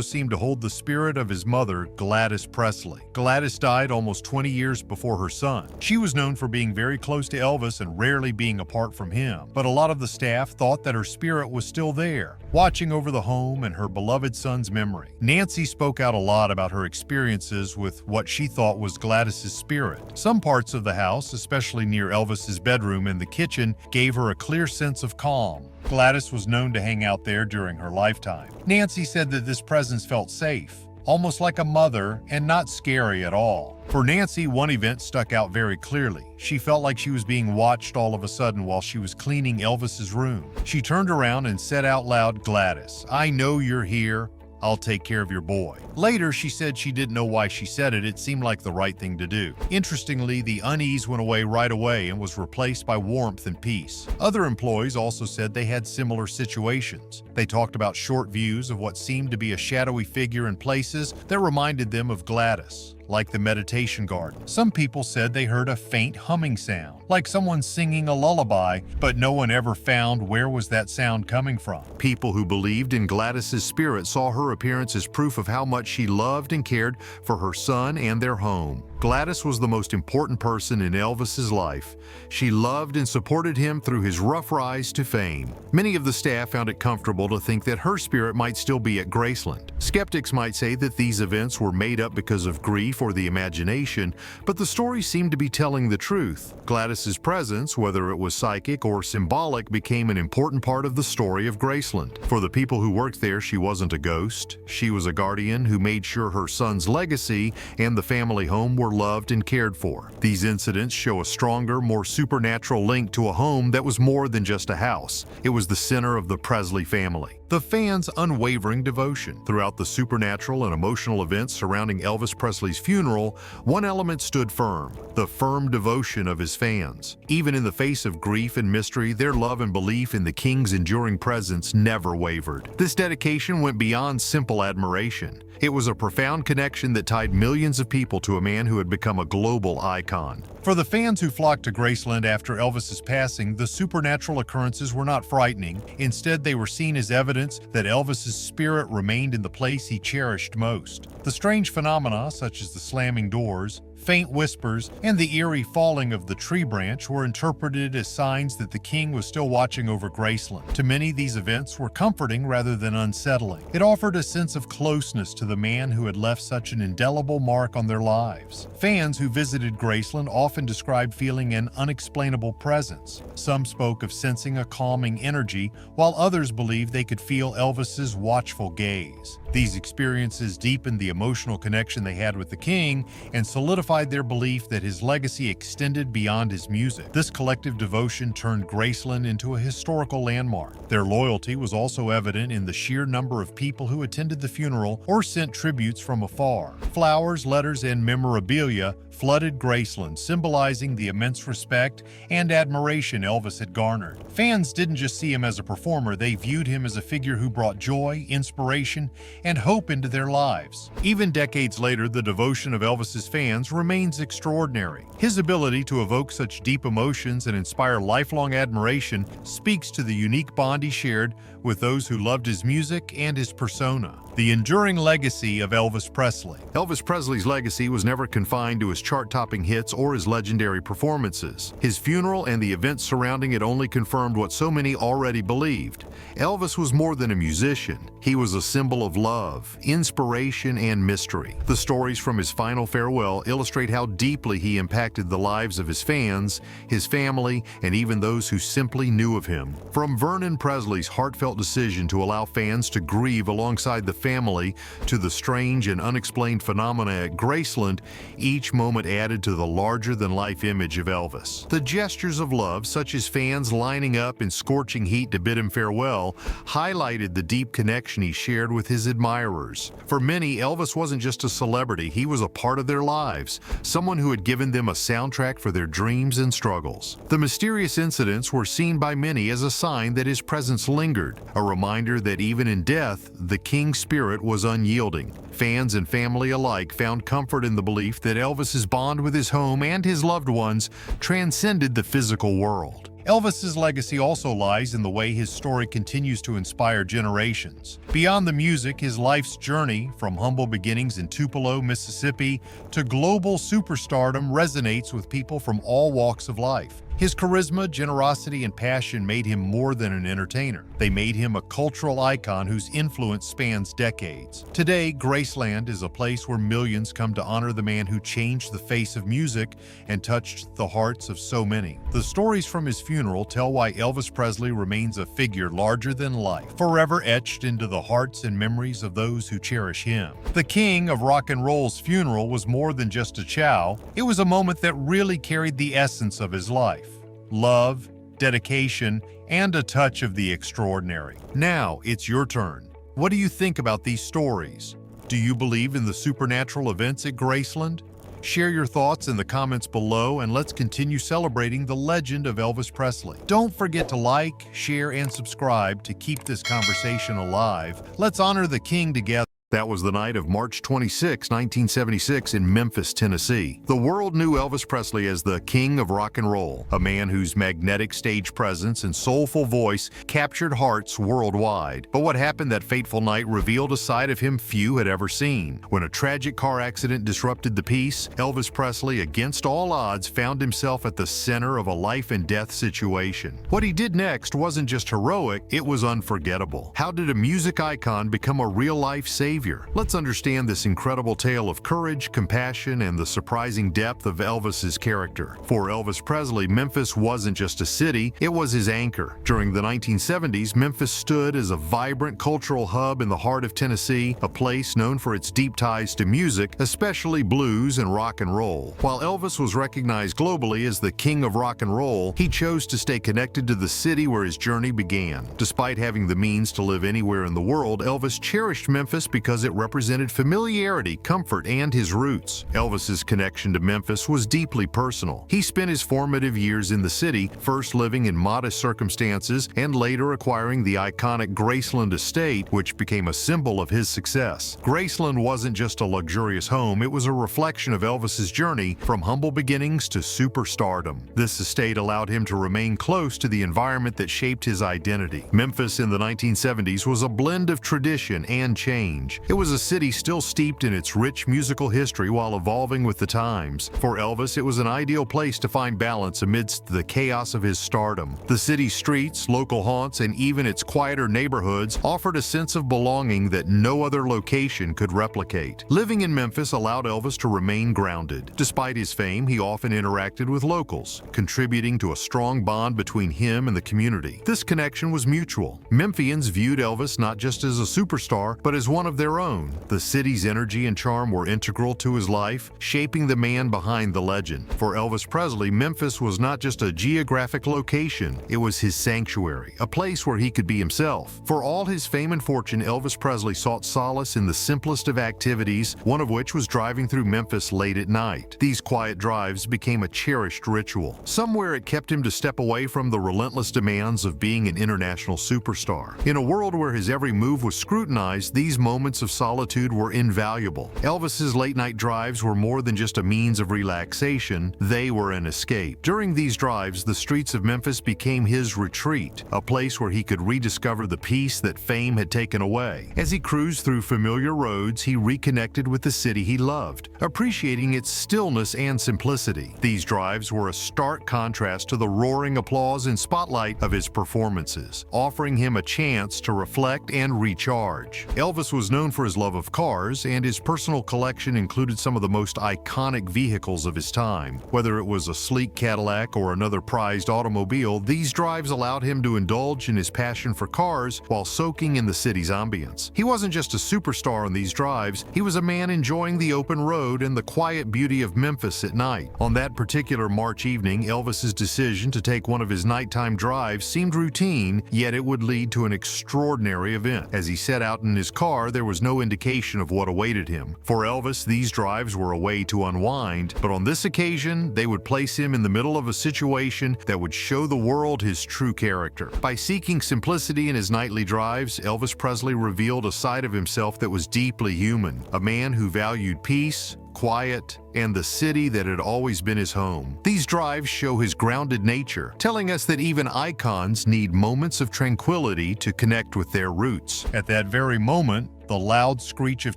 seemed to hold the spirit of his mother, Gladys Presley. Gladys died almost 20 years before her son. She was known for being very close to Elvis and rarely being apart from him, but a lot of the staff thought that her spirit was still there, watching over the home and her beloved son's memory. Nancy spoke out a lot about her experiences with what she thought was Gladys's spirit. Some parts of the house, especially near Elvis's bedroom and the kitchen, gave her a clear sense of calm. Gladys was known to hang out there during her lifetime. Nancy said that this presence felt safe, almost like a mother, and not scary at all. For Nancy, one event stuck out very clearly. She felt like she was being watched all of a sudden while she was cleaning Elvis's room. She turned around and said out loud, "Gladys, I know you're here. I'll take care of your boy." Later, she said she didn't know why she said it. It seemed like the right thing to do. Interestingly, the unease went away right away and was replaced by warmth and peace. Other employees also said they had similar situations. They talked about short views of what seemed to be a shadowy figure in places that reminded them of Gladys, like the meditation garden. Some people said they heard a faint humming sound, like someone singing a lullaby, but no one ever found where was that sound coming from. People who believed in Gladys's spirit saw her appearance as proof of how much she loved and cared for her son and their home. Gladys was the most important person in Elvis's life. She loved and supported him through his rough rise to fame. Many of the staff found it comfortable to think that her spirit might still be at Graceland. Skeptics might say that these events were made up because of grief or the imagination, but the story seemed to be telling the truth. Gladys's presence, whether it was psychic or symbolic, became an important part of the story of Graceland. For the people who worked there, she wasn't a ghost. She was a guardian who made sure her son's legacy and the family home were loved and cared for. These incidents show a stronger, more supernatural link to a home that was more than just a house. It was the center of the Presley family. The fans' unwavering devotion. Throughout the supernatural and emotional events surrounding Elvis Presley's funeral, one element stood firm: the firm devotion of his fans. Even in the face of grief and mystery, their love and belief in the King's enduring presence never wavered. This dedication went beyond simple admiration. It was a profound connection that tied millions of people to a man who had become a global icon. For the fans who flocked to Graceland after Elvis's passing, the supernatural occurrences were not frightening. Instead, they were seen as evidence that Elvis's spirit remained in the place he cherished most. The strange phenomena, such as the slamming doors, faint whispers, and the eerie falling of the tree branch were interpreted as signs that the king was still watching over Graceland. To many, these events were comforting rather than unsettling. It offered a sense of closeness to the man who had left such an indelible mark on their lives. Fans who visited Graceland often described feeling an unexplainable presence. Some spoke of sensing a calming energy, while others believed they could feel Elvis's watchful gaze. These experiences deepened the emotional connection they had with the king and solidified solidified their belief that his legacy extended beyond his music. This collective devotion turned Graceland into a historical landmark. Their loyalty was also evident in the sheer number of people who attended the funeral or sent tributes from afar. Flowers, letters, and memorabilia flooded Graceland, symbolizing the immense respect and admiration Elvis had garnered. Fans didn't just see him as a performer, they viewed him as a figure who brought joy, inspiration, and hope into their lives. Even decades later, the devotion of Elvis's fans remains extraordinary. His ability to evoke such deep emotions and inspire lifelong admiration speaks to the unique bond he shared with those who loved his music and his persona. The enduring legacy of Elvis Presley. Elvis Presley's legacy was never confined to his chart-topping hits or his legendary performances. His funeral and the events surrounding it only confirmed what so many already believed. Elvis was more than a musician. He was a symbol of love, inspiration, and mystery. The stories from his final farewell illustrate how deeply he impacted the lives of his fans, his family, and even those who simply knew of him. From Vernon Presley's heartfelt decision to allow fans to grieve alongside the family to the strange and unexplained phenomena at Graceland, each moment added to the larger-than-life image of Elvis. The gestures of love, such as fans lining up in scorching heat to bid him farewell, highlighted the deep connection he shared with his admirers. For many, Elvis wasn't just a celebrity, he was a part of their lives, someone who had given them a soundtrack for their dreams and struggles. The mysterious incidents were seen by many as a sign that his presence lingered, a reminder that even in death, the King's spirit was unyielding. Fans and family alike found comfort in the belief that Elvis's bond with his home and his loved ones transcended the physical world. Elvis's legacy also lies in the way his story continues to inspire generations. Beyond the music, his life's journey, from humble beginnings in Tupelo, Mississippi, to global superstardom, resonates with people from all walks of life. His charisma, generosity, and passion made him more than an entertainer. They made him a cultural icon whose influence spans decades. Today, Graceland is a place where millions come to honor the man who changed the face of music and touched the hearts of so many. The stories from his funeral tell why Elvis Presley remains a figure larger than life, forever etched into the hearts and memories of those who cherish him. The King of Rock and Roll's funeral was more than just a chow. It was a moment that really carried the essence of his life. Love, dedication, and a touch of the extraordinary. Now it's your turn. What do you think about these stories? Do you believe in the supernatural events at Graceland? Share your thoughts in the comments below, and let's continue celebrating the legend of Elvis Presley. Don't forget to like, share, and subscribe to keep this conversation alive. Let's honor the King together. That was the night of March 26, 1976 in Memphis, Tennessee. The world knew Elvis Presley as the King of Rock and Roll, a man whose magnetic stage presence and soulful voice captured hearts worldwide. But what happened that fateful night revealed a side of him few had ever seen. When a tragic car accident disrupted the peace, Elvis Presley, against all odds, found himself at the center of a life-and-death situation. What he did next wasn't just heroic, it was unforgettable. How did a music icon become a real-life savior? Let's understand this incredible tale of courage, compassion, and the surprising depth of Elvis's character. For Elvis Presley, Memphis wasn't just a city, it was his anchor. During the 1970s, Memphis stood as a vibrant cultural hub in the heart of Tennessee, a place known for its deep ties to music, especially blues and rock and roll. While Elvis was recognized globally as the King of Rock and Roll, he chose to stay connected to the city where his journey began. Despite having the means to live anywhere in the world, Elvis cherished Memphis because it represented familiarity, comfort, and his roots. Elvis's connection to Memphis was deeply personal. He spent his formative years in the city, first living in modest circumstances and later acquiring the iconic Graceland estate, which became a symbol of his success. Graceland wasn't just a luxurious home, it was a reflection of Elvis's journey from humble beginnings to superstardom. This estate allowed him to remain close to the environment that shaped his identity. Memphis in the 1970s was a blend of tradition and change. It was a city still steeped in its rich musical history while evolving with the times. For Elvis, it was an ideal place to find balance amidst the chaos of his stardom. The city's streets, local haunts, and even its quieter neighborhoods offered a sense of belonging that no other location could replicate. Living in Memphis allowed Elvis to remain grounded. Despite his fame, he often interacted with locals, contributing to a strong bond between him and the community. This connection was mutual. Memphians viewed Elvis not just as a superstar, but as one of their their own. The city's energy and charm were integral to his life, shaping the man behind the legend. For Elvis Presley, Memphis was not just a geographic location, it was his sanctuary, a place where he could be himself. For all his fame and fortune, Elvis Presley sought solace in the simplest of activities, one of which was driving through Memphis late at night. These quiet drives became a cherished ritual. Somewhere it kept him to step away from the relentless demands of being an international superstar. In a world where his every move was scrutinized, these moments of solitude were invaluable. Elvis's late-night drives were more than just a means of relaxation, they were an escape. During these drives, the streets of Memphis became his retreat, a place where he could rediscover the peace that fame had taken away. As he cruised through familiar roads, he reconnected with the city he loved, appreciating its stillness and simplicity. These drives were a stark contrast to the roaring applause and spotlight of his performances, offering him a chance to reflect and recharge. Elvis was known for his love of cars, and his personal collection included some of the most iconic vehicles of his time. Whether it was a sleek Cadillac or another prized automobile, these drives allowed him to indulge in his passion for cars while soaking in the city's ambience. He wasn't just a superstar on these drives, he was a man enjoying the open road and the quiet beauty of Memphis at night. On that particular March evening, Elvis's decision to take one of his nighttime drives seemed routine, yet it would lead to an extraordinary event. As he set out in his car, there was no indication of what awaited him. For Elvis, these drives were a way to unwind, but on this occasion, they would place him in the middle of a situation that would show the world his true character. By seeking simplicity in his nightly drives, Elvis Presley revealed a side of himself that was deeply human, a man who valued peace, quiet, and the city that had always been his home. These drives show his grounded nature, telling us that even icons need moments of tranquility to connect with their roots. At that very moment, the loud screech of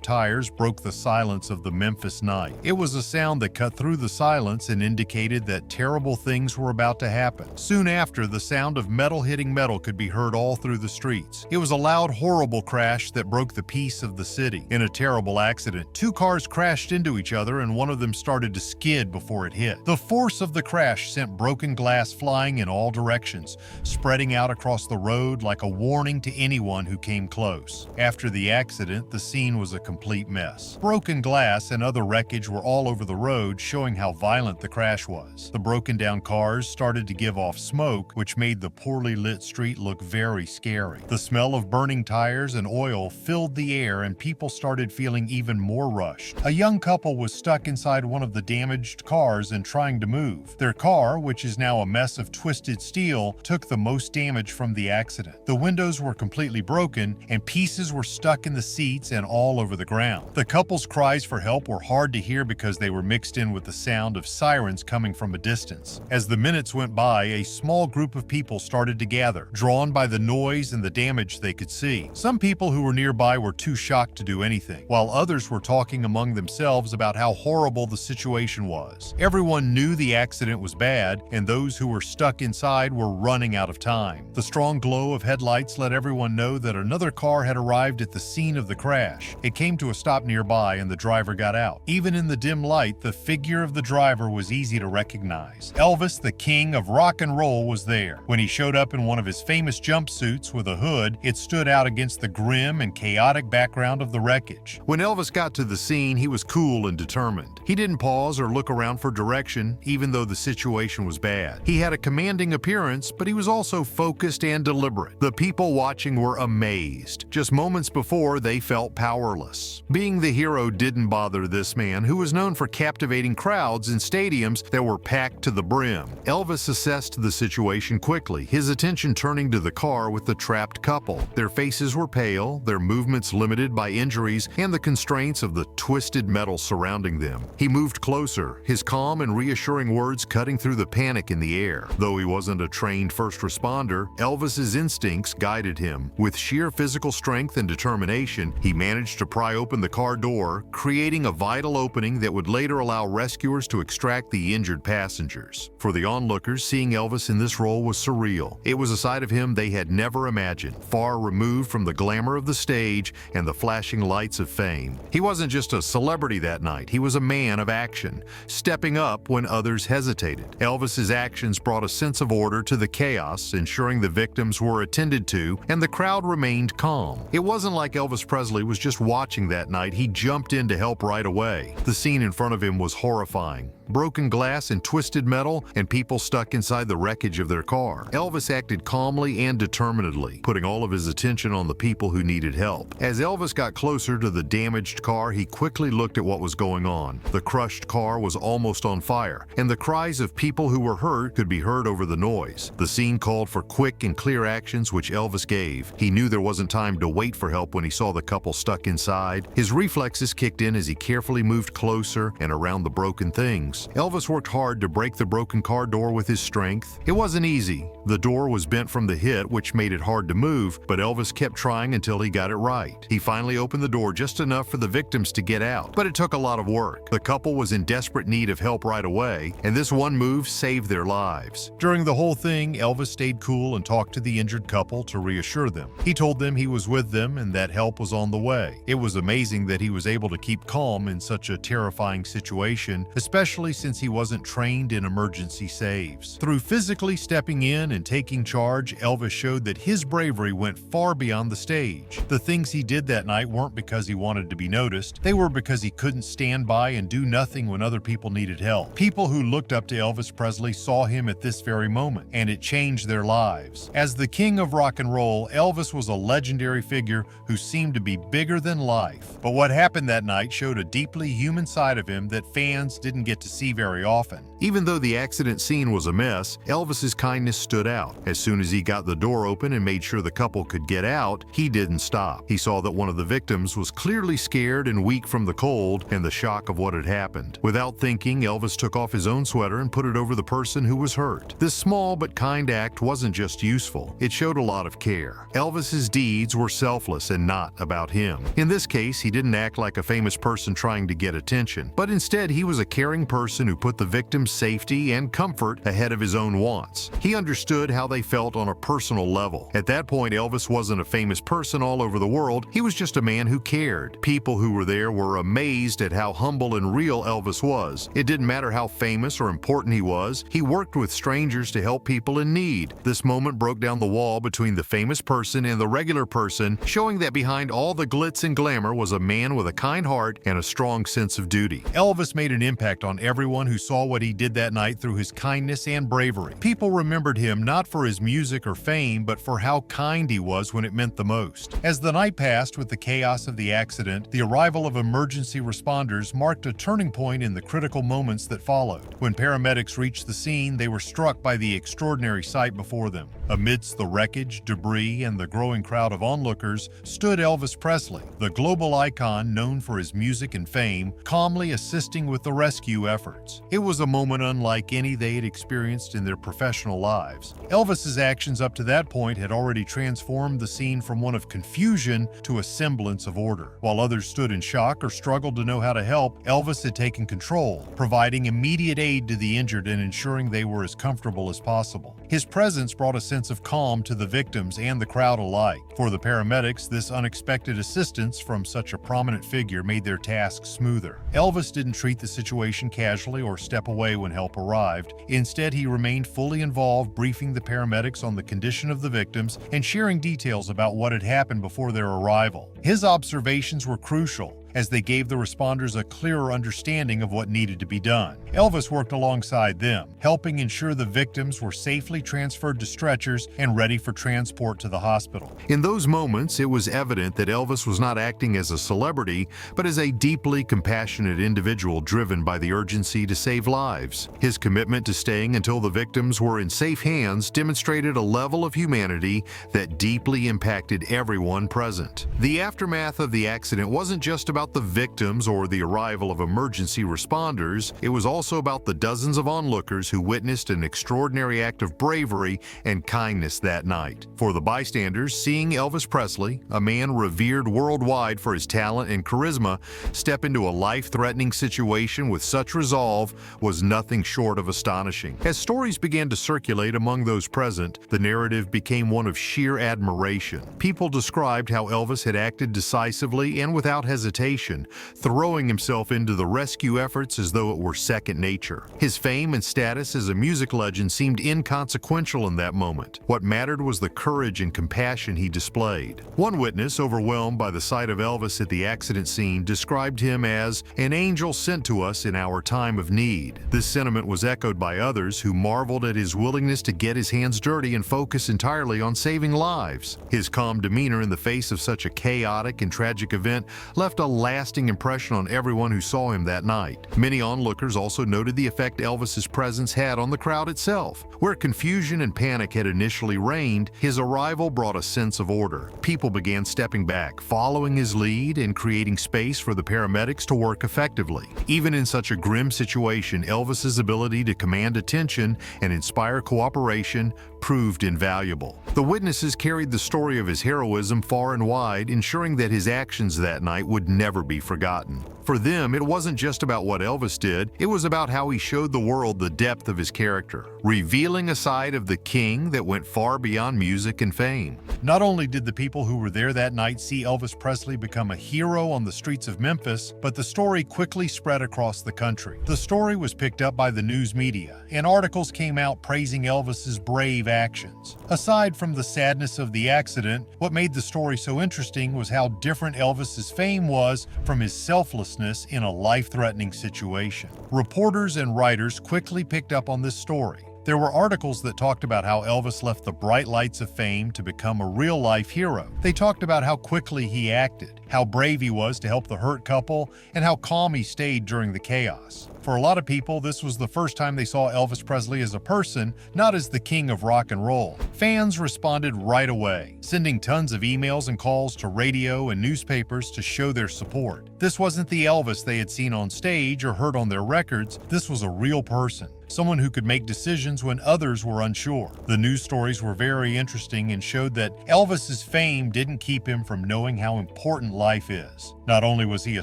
tires broke the silence of the Memphis night. It was a sound that cut through the silence and indicated that terrible things were about to happen. Soon after, the sound of metal hitting metal could be heard all through the streets. It was a loud, horrible crash that broke the peace of the city. In a terrible accident, two cars crashed into each other and one of them started to skid before it hit. The force of the crash sent broken glass flying in all directions, spreading out across the road like a warning to anyone who came close. After the accident, the scene was a complete mess. Broken glass and other wreckage were all over the road, showing how violent the crash was. The broken down cars started to give off smoke, which made the poorly lit street look very scary. The smell of burning tires and oil filled the air and people started feeling even more rushed. A young couple was stuck inside one of the damaged cars and trying to move. Their car, which is now a mess of twisted steel, took the most damage from the accident. The windows were completely broken and pieces were stuck in the seats and all over the ground. The couple's cries for help were hard to hear because they were mixed in with the sound of sirens coming from a distance. As the minutes went by, a small group of people started to gather, drawn by the noise and the damage they could see. Some people who were nearby were too shocked to do anything, while others were talking among themselves about how horrible the situation was. Everyone knew the accident was bad, and those who were stuck inside were running out of time. The strong glow of headlights let everyone know that another car had arrived at the scene of the crash. It came to a stop nearby and the driver got out. Even in the dim light, the figure of the driver was easy to recognize. Elvis, the king of rock and roll, was there. When he showed up in one of his famous jumpsuits with a hood, it stood out against the grim and chaotic background of the wreckage. When Elvis got to the scene, he was cool and determined. He didn't pause or look around for direction, even though the situation was bad. He had a commanding appearance, but he was also focused and deliberate. The people watching were amazed. Just moments before, they felt powerless. Being the hero didn't bother this man, who was known for captivating crowds in stadiums that were packed to the brim. Elvis assessed the situation quickly, his attention turning to the car with the trapped couple. Their faces were pale, their movements limited by injuries and the constraints of the twisted metal surrounding them. He moved closer, his calm and reassuring words cutting through the panic in the air. Though he wasn't a trained first responder, Elvis's instincts guided him. With sheer physical strength and determination, he managed to pry open the car door, creating a vital opening that would later allow rescuers to extract the injured passengers. For the onlookers, seeing Elvis in this role was surreal. It was a side of him they had never imagined, far removed from the glamour of the stage and the flashing lights of fame. He wasn't just a celebrity that night, he was a man of action, stepping up when others hesitated. Elvis's actions brought a sense of order to the chaos, ensuring the victims were attended to and the crowd remained calm. It wasn't like Elvis Presley was just watching that night, he jumped in to help right away. The scene in front of him was horrifying. Broken glass and twisted metal, and people stuck inside the wreckage of their car. Elvis acted calmly and determinedly, putting all of his attention on the people who needed help. As Elvis got closer to the damaged car, he quickly looked at what was going on. The crushed car was almost on fire, and the cries of people who were hurt could be heard over the noise. The scene called for quick and clear actions, which Elvis gave. He knew there wasn't time to wait for help when he saw the couple stuck inside. His reflexes kicked in as he carefully moved closer and around the broken things. Elvis worked hard to break the broken car door with his strength. It wasn't easy. The door was bent from the hit, which made it hard to move, but Elvis kept trying until he got it right. He finally opened the door just enough for the victims to get out, but it took a lot of work. The couple was in desperate need of help right away, and this one move saved their lives. During the whole thing, Elvis stayed cool and talked to the injured couple to reassure them. He told them he was with them and that help was on the way. It was amazing that he was able to keep calm in such a terrifying situation, especially since he wasn't trained in emergency saves. Through physically stepping in and taking charge, Elvis showed that his bravery went far beyond the stage. The things he did that night weren't because he wanted to be noticed, they were because he couldn't stand by and do nothing when other people needed help. People who looked up to Elvis Presley saw him at this very moment, and it changed their lives. As the king of rock and roll, Elvis was a legendary figure who seemed to be bigger than life. But what happened that night showed a deeply human side of him that fans didn't get to see very often. Even though the accident scene was a mess, Elvis's kindness stood out. As soon as he got the door open and made sure the couple could get out, he didn't stop. He saw that one of the victims was clearly scared and weak from the cold and the shock of what had happened. Without thinking, Elvis took off his own sweater and put it over the person who was hurt. This small but kind act wasn't just useful, it showed a lot of care. Elvis's deeds were selfless and not about him. In this case, he didn't act like a famous person trying to get attention, but instead he was a caring person who put the victim's safety and comfort ahead of his own wants. He understood how they felt on a personal level. At that point, Elvis wasn't a famous person all over the world, he was just a man who cared. People who were there were amazed at how humble and real Elvis was. It didn't matter how famous or important he was, he worked with strangers to help people in need. This moment broke down the wall between the famous person and the regular person, showing that behind all the glitz and glamour was a man with a kind heart and a strong sense of duty. Elvis made an impact on everyone who saw what he did that night through his kindness and bravery. People remembered him not for his music or fame, but for how kind he was when it meant the most. As the night passed with the chaos of the accident, the arrival of emergency responders marked a turning point in the critical moments that followed. When paramedics reached the scene, they were struck by the extraordinary sight before them. Amidst the wreckage, debris, and the growing crowd of onlookers stood Elvis Presley, the global icon known for his music and fame, calmly assisting with the rescue efforts. It was a moment unlike any they had experienced in their professional lives. Elvis's actions up to that point had already transformed the scene from one of confusion to a semblance of order. While others stood in shock or struggled to know how to help, Elvis had taken control, providing immediate aid to the injured and ensuring they were as comfortable as possible. His presence brought a sense of calm to the victims and the crowd alike. For the paramedics, this unexpected assistance from such a prominent figure made their task smoother. Elvis didn't treat the situation casually or step away when help arrived. Instead, he remained fully involved, briefing the paramedics on the condition of the victims and sharing details about what had happened before their arrival. His observations were crucial, as they gave the responders a clearer understanding of what needed to be done. Elvis worked alongside them, helping ensure the victims were safely transferred to stretchers and ready for transport to the hospital. In those moments, it was evident that Elvis was not acting as a celebrity, but as a deeply compassionate individual driven by the urgency to save lives. His commitment to staying until the victims were in safe hands demonstrated a level of humanity that deeply impacted everyone present. The aftermath of the accident wasn't just about the victims or the arrival of emergency responders, it was also about the dozens of onlookers who witnessed an extraordinary act of bravery and kindness that night. For the bystanders, seeing Elvis Presley, a man revered worldwide for his talent and charisma, step into a life-threatening situation with such resolve was nothing short of astonishing. As stories began to circulate among those present, the narrative became one of sheer admiration. People described how Elvis had acted decisively and without hesitation, reputation, throwing himself into the rescue efforts as though it were second nature. His fame and status as a music legend seemed inconsequential in that moment. What mattered was the courage and compassion he displayed. One witness, overwhelmed by the sight of Elvis at the accident scene, described him as an angel sent to us in our time of need. This sentiment was echoed by others who marveled at his willingness to get his hands dirty and focus entirely on saving lives. His calm demeanor in the face of such a chaotic and tragic event left a lasting impression on everyone who saw him that night. Many onlookers also noted the effect Elvis's presence had on the crowd itself. Where confusion and panic had initially reigned, his arrival brought a sense of order. People began stepping back, following his lead and creating space for the paramedics to work effectively. Even in such a grim situation, Elvis's ability to command attention and inspire cooperation proved invaluable. The witnesses carried the story of his heroism far and wide, ensuring that his actions that night would never be forgotten. For them, it wasn't just about what Elvis did, it was about how he showed the world the depth of his character, revealing a side of the king that went far beyond music and fame. Not only did the people who were there that night see Elvis Presley become a hero on the streets of Memphis, but the story quickly spread across the country. The story was picked up by the news media, and articles came out praising Elvis's brave actions. Aside from the sadness of the accident, what made the story so interesting was how different Elvis's fame was from his selflessness in a life-threatening situation. Reporters and writers quickly picked up on this story. There were articles that talked about how Elvis left the bright lights of fame to become a real-life hero. They talked about how quickly he acted, how brave he was to help the hurt couple, and how calm he stayed during the chaos. For a lot of people, this was the first time they saw Elvis Presley as a person, not as the king of rock and roll. Fans responded right away, sending tons of emails and calls to radio and newspapers to show their support. This wasn't the Elvis they had seen on stage or heard on their records. This was a real person, someone who could make decisions when others were unsure. The news stories were very interesting and showed that Elvis's fame didn't keep him from knowing how important life is. Not only was he a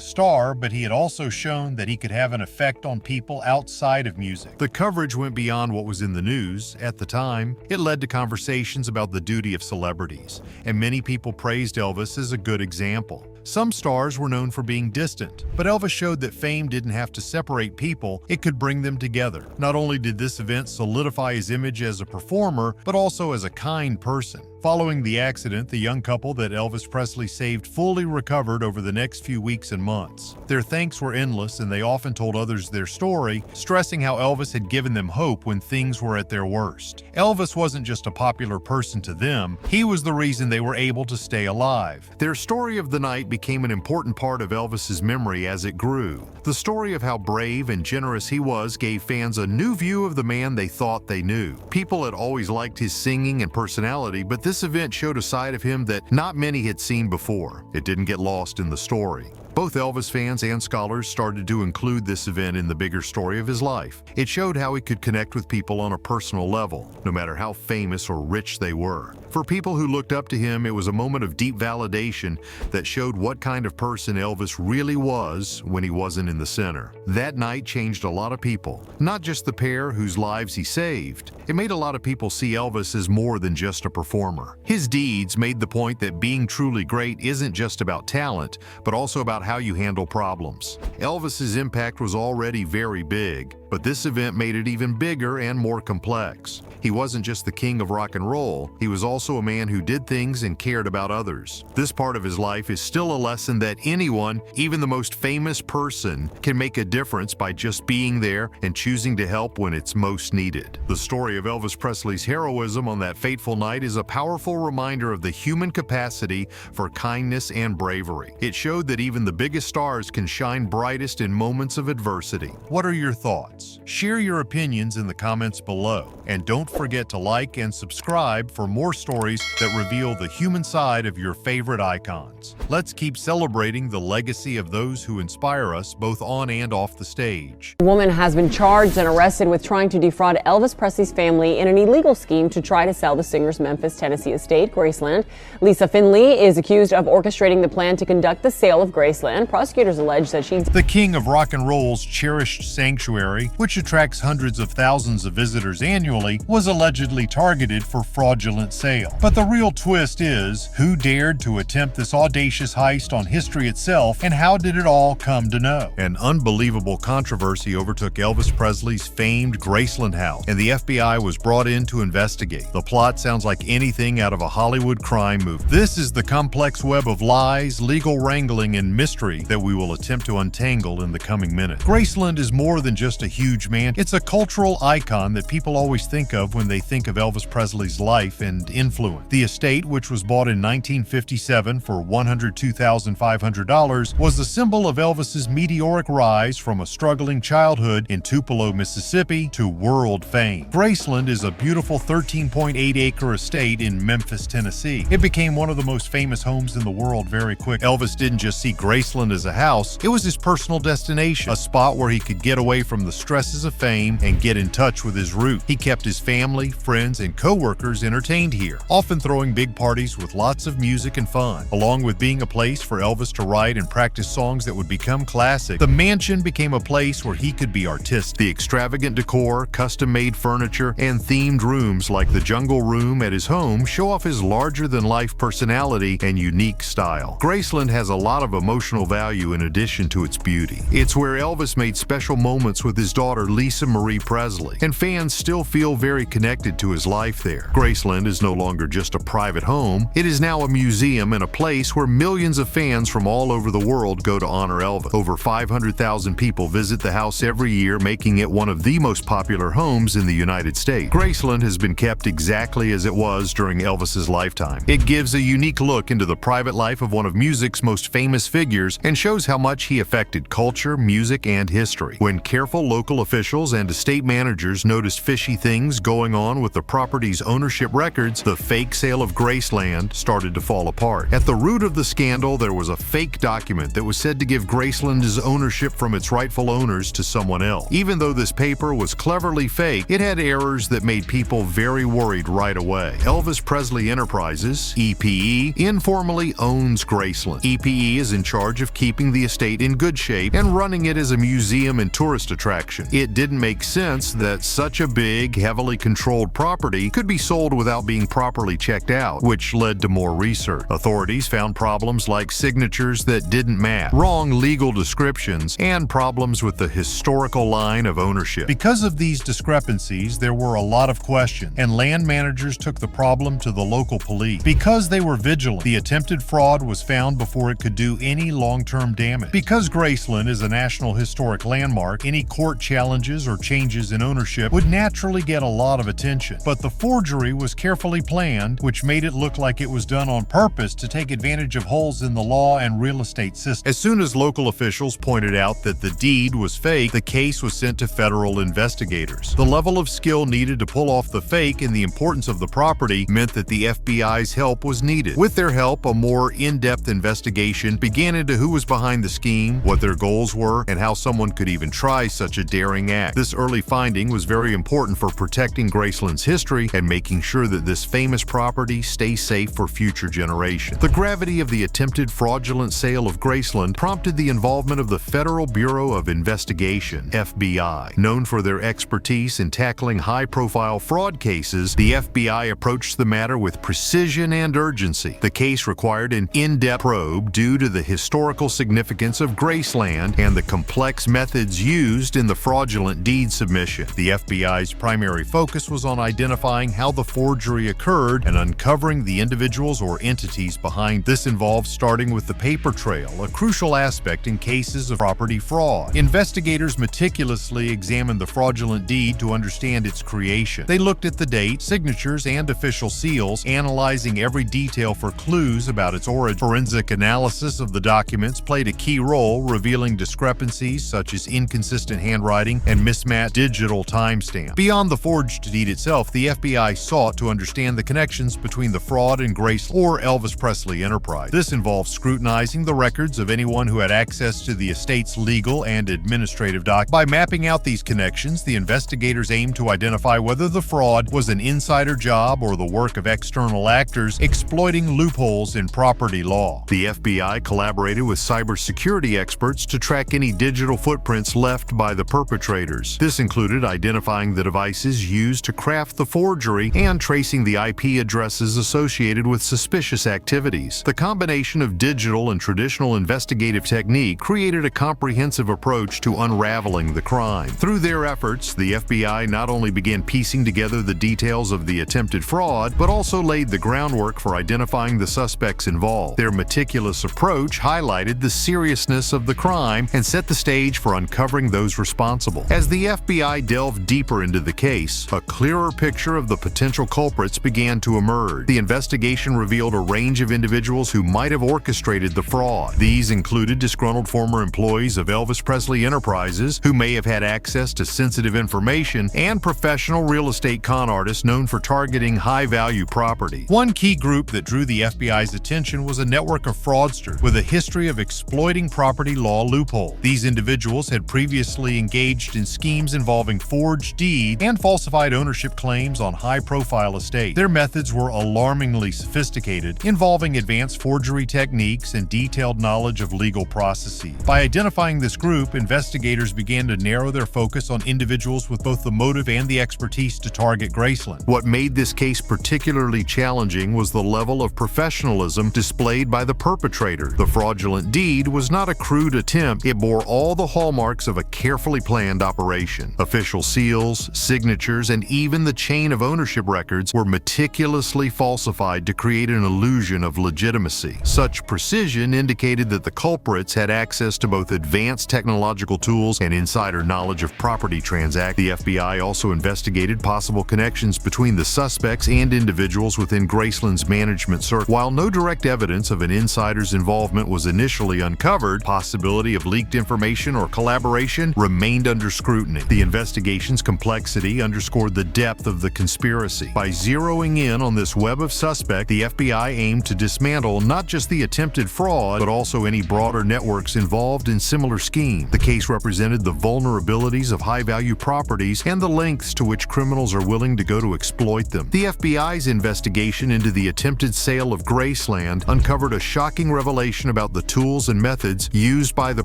star, but he had also shown that he could have an effect on people outside of music. The coverage went beyond what was in the news. At the time, it led to conversations about the duty of celebrities, and many people praised Elvis as a good example. Some stars were known for being distant, but Elvis showed that fame didn't have to separate people, it could bring them together. Not only did this event solidify his image as a performer, but also as a kind person. Following the accident, the young couple that Elvis Presley saved fully recovered over the next few weeks and months. Their thanks were endless, and they often told others their story, stressing how Elvis had given them hope when things were at their worst. Elvis wasn't just a popular person to them, he was the reason they were able to stay alive. Their story of the night became an important part of Elvis's memory as it grew. The story of how brave and generous he was gave fans a new view of the man they thought they knew. People had always liked his singing and personality, but this event showed a side of him that not many had seen before. It didn't get lost in the story. Both Elvis fans and scholars started to include this event in the bigger story of his life. It showed how he could connect with people on a personal level, no matter how famous or rich they were. For people who looked up to him, it was a moment of deep validation that showed what kind of person Elvis really was when he wasn't in the center. That night changed a lot of people, not just the pair whose lives he saved. It made a lot of people see Elvis as more than just a performer. His deeds made the point that being truly great isn't just about talent, but also about how you handle problems. Elvis's impact was already very big, but this event made it even bigger and more complex. He wasn't just the king of rock and roll, he was also a man who did things and cared about others. This part of his life is still a lesson that anyone, even the most famous person, can make a difference by just being there and choosing to help when it's most needed. The story of Elvis Presley's heroism on that fateful night is a powerful reminder of the human capacity for kindness and bravery. It showed that even the biggest stars can shine brightest in moments of adversity. What are your thoughts? Share your opinions in the comments below, and don't forget to like and subscribe for more stories that reveal the human side of your favorite icons. Let's keep celebrating the legacy of those who inspire us both on and off the stage. A woman has been charged and arrested with trying to defraud Elvis Presley's family in an illegal scheme to try to sell the singer's Memphis, Tennessee estate, Graceland. Lisa Finley is accused of orchestrating the plan to conduct the sale of Graceland. Prosecutors allege that she's the king of rock and roll's cherished sanctuary Cemetery, which attracts hundreds of thousands of visitors annually, was allegedly targeted for fraudulent sale. But the real twist is, who dared to attempt this audacious heist on history itself, and how did it all come to know? An unbelievable controversy overtook Elvis Presley's famed Graceland house, and the FBI was brought in to investigate. The plot sounds like anything out of a Hollywood crime movie. This is the complex web of lies, legal wrangling, and mystery that we will attempt to untangle in the coming minutes. Graceland is more than just a huge mansion. It's a cultural icon that people always think of when they think of Elvis Presley's life and influence. The estate, which was bought in 1957 for $102,500, was a symbol of Elvis's meteoric rise from a struggling childhood in Tupelo, Mississippi, to world fame. Graceland is a beautiful 13.8-acre estate in Memphis, Tennessee. It became one of the most famous homes in the world very quick. Elvis didn't just see Graceland as a house, it was his personal destination, a spot where he could get away from the stresses of fame and get in touch with his roots. He kept his family, friends, and co-workers entertained here, often throwing big parties with lots of music and fun. Along with being a place for Elvis to write and practice songs that would become classic, the mansion became a place where he could be artistic. The extravagant decor, custom-made furniture, and themed rooms like the Jungle Room at his home show off his larger-than-life personality and unique style. Graceland has a lot of emotional value in addition to its beauty. It's where Elvis made special moments with his daughter Lisa Marie Presley, and fans still feel very connected to his life there. Graceland is no longer just a private home, it is now a museum and a place where millions of fans from all over the world go to honor Elvis. Over 500,000 people visit the house every year, making it one of the most popular homes in the United States. Graceland has been kept exactly as it was during Elvis's lifetime. It gives a unique look into the private life of one of music's most famous figures and shows how much he affected culture, music, and history. When careful local officials and estate managers noticed fishy things going on with the property's ownership records, the fake sale of Graceland started to fall apart. At the root of the scandal, there was a fake document that was said to give Graceland's ownership from its rightful owners to someone else. Even though this paper was cleverly fake, it had errors that made people very worried right away. Elvis Presley Enterprises, EPE, informally owns Graceland. EPE is in charge of keeping the estate in good shape and running it as a museum and tourist attraction. It didn't make sense that such a big, heavily controlled property could be sold without being properly checked out, which led to more research. Authorities found problems like signatures that didn't match, wrong legal descriptions, and problems with the historical line of ownership. Because of these discrepancies, there were a lot of questions, and land managers took the problem to the local police. Because they were vigilant, the attempted fraud was found before it could do any long-term damage. Because Graceland is a National Historic Landmark, any court challenges or changes in ownership would naturally get a lot of attention. But the forgery was carefully planned, which made it look like it was done on purpose to take advantage of holes in the law and real estate system. As soon as local officials pointed out that the deed was fake, the case was sent to federal investigators. The level of skill needed to pull off the fake and the importance of the property meant that the FBI's help was needed. With their help, a more in-depth investigation began into who was behind the scheme, what their goals were, and how someone could even try such a daring act. This early finding was very important for protecting Graceland's history and making sure that this famous property stays safe for future generations. The gravity of the attempted fraudulent sale of Graceland prompted the involvement of the Federal Bureau of Investigation, FBI. Known for their expertise in tackling high-profile fraud cases, the FBI approached the matter with precision and urgency. The case required an in-depth probe due to the historical significance of Graceland and the complex methods used in the fraudulent deed submission. The FBI's primary focus was on identifying how the forgery occurred and uncovering the individuals or entities behind. This involved starting with the paper trail, a crucial aspect in cases of property fraud. Investigators meticulously examined the fraudulent deed to understand its creation. They looked at the date, signatures, and official seals, analyzing every detail for clues about its origin. Forensic analysis of the documents played a key role, revealing discrepancies such as inconsistent handwriting and mismatched digital timestamps. Beyond the forged deed itself, the FBI sought to understand the connections between the fraud and Graceland or Elvis Presley Enterprise. This involved scrutinizing the records of anyone who had access to the estate's legal and administrative documents. By mapping out these connections, the investigators aimed to identify whether the fraud was an insider job or the work of external actors exploiting loopholes in property law. The FBI collaborated with cybersecurity experts to track any digital footprints left by the perpetrators. This included identifying the devices used to craft the forgery and tracing the IP addresses associated with suspicious activities. The combination of digital and traditional investigative technique created a comprehensive approach to unraveling the crime. Through their efforts, the FBI not only began piecing together the details of the attempted fraud, but also laid the groundwork for identifying the suspects involved. Their meticulous approach highlighted the seriousness of the crime and set the stage for uncovering those responsible. As the FBI delved deeper into the case, a clearer picture of the potential culprits began to emerge. The investigation revealed a range of individuals who might have orchestrated the fraud. These included disgruntled former employees of Elvis Presley Enterprises who may have had access to sensitive information, and professional real estate con artists known for targeting high-value property. One key group that drew the FBI's attention was a network of fraudsters with a history of exploiting property law loopholes. These individuals had previously engaged in schemes involving forged deeds and falsified ownership claims on high-profile estates. Their methods were alarmingly sophisticated, involving advanced forgery techniques and detailed knowledge of legal processes. By identifying this group, investigators began to narrow their focus on individuals with both the motive and the expertise to target Graceland. What made this case particularly challenging was the level of professionalism displayed by the perpetrator. The fraudulent deed was not a crude attempt, it bore all the hallmarks of a carefully planned operation. Official seals, signatures, and even the chain of ownership records were meticulously falsified to create an illusion of legitimacy. Such precision indicated that the culprits had access to both advanced technological tools and insider knowledge of property transactions. The FBI also investigated possible connections between the suspects and individuals within Graceland's management circle. While no direct evidence of an insider's involvement was initially uncovered, possibility of leaked information or collaboration remained under scrutiny. The investigation's complexity underscored the depth of the conspiracy. By zeroing in on this web of suspects, the FBI aimed to dismantle not just the attempted fraud, but also any broader networks involved in similar schemes. The case represented the vulnerabilities of high-value properties and the lengths to which criminals are willing to go to exploit them. The FBI's investigation into the attempted sale of Graceland uncovered a shocking revelation about the tools and methods used by the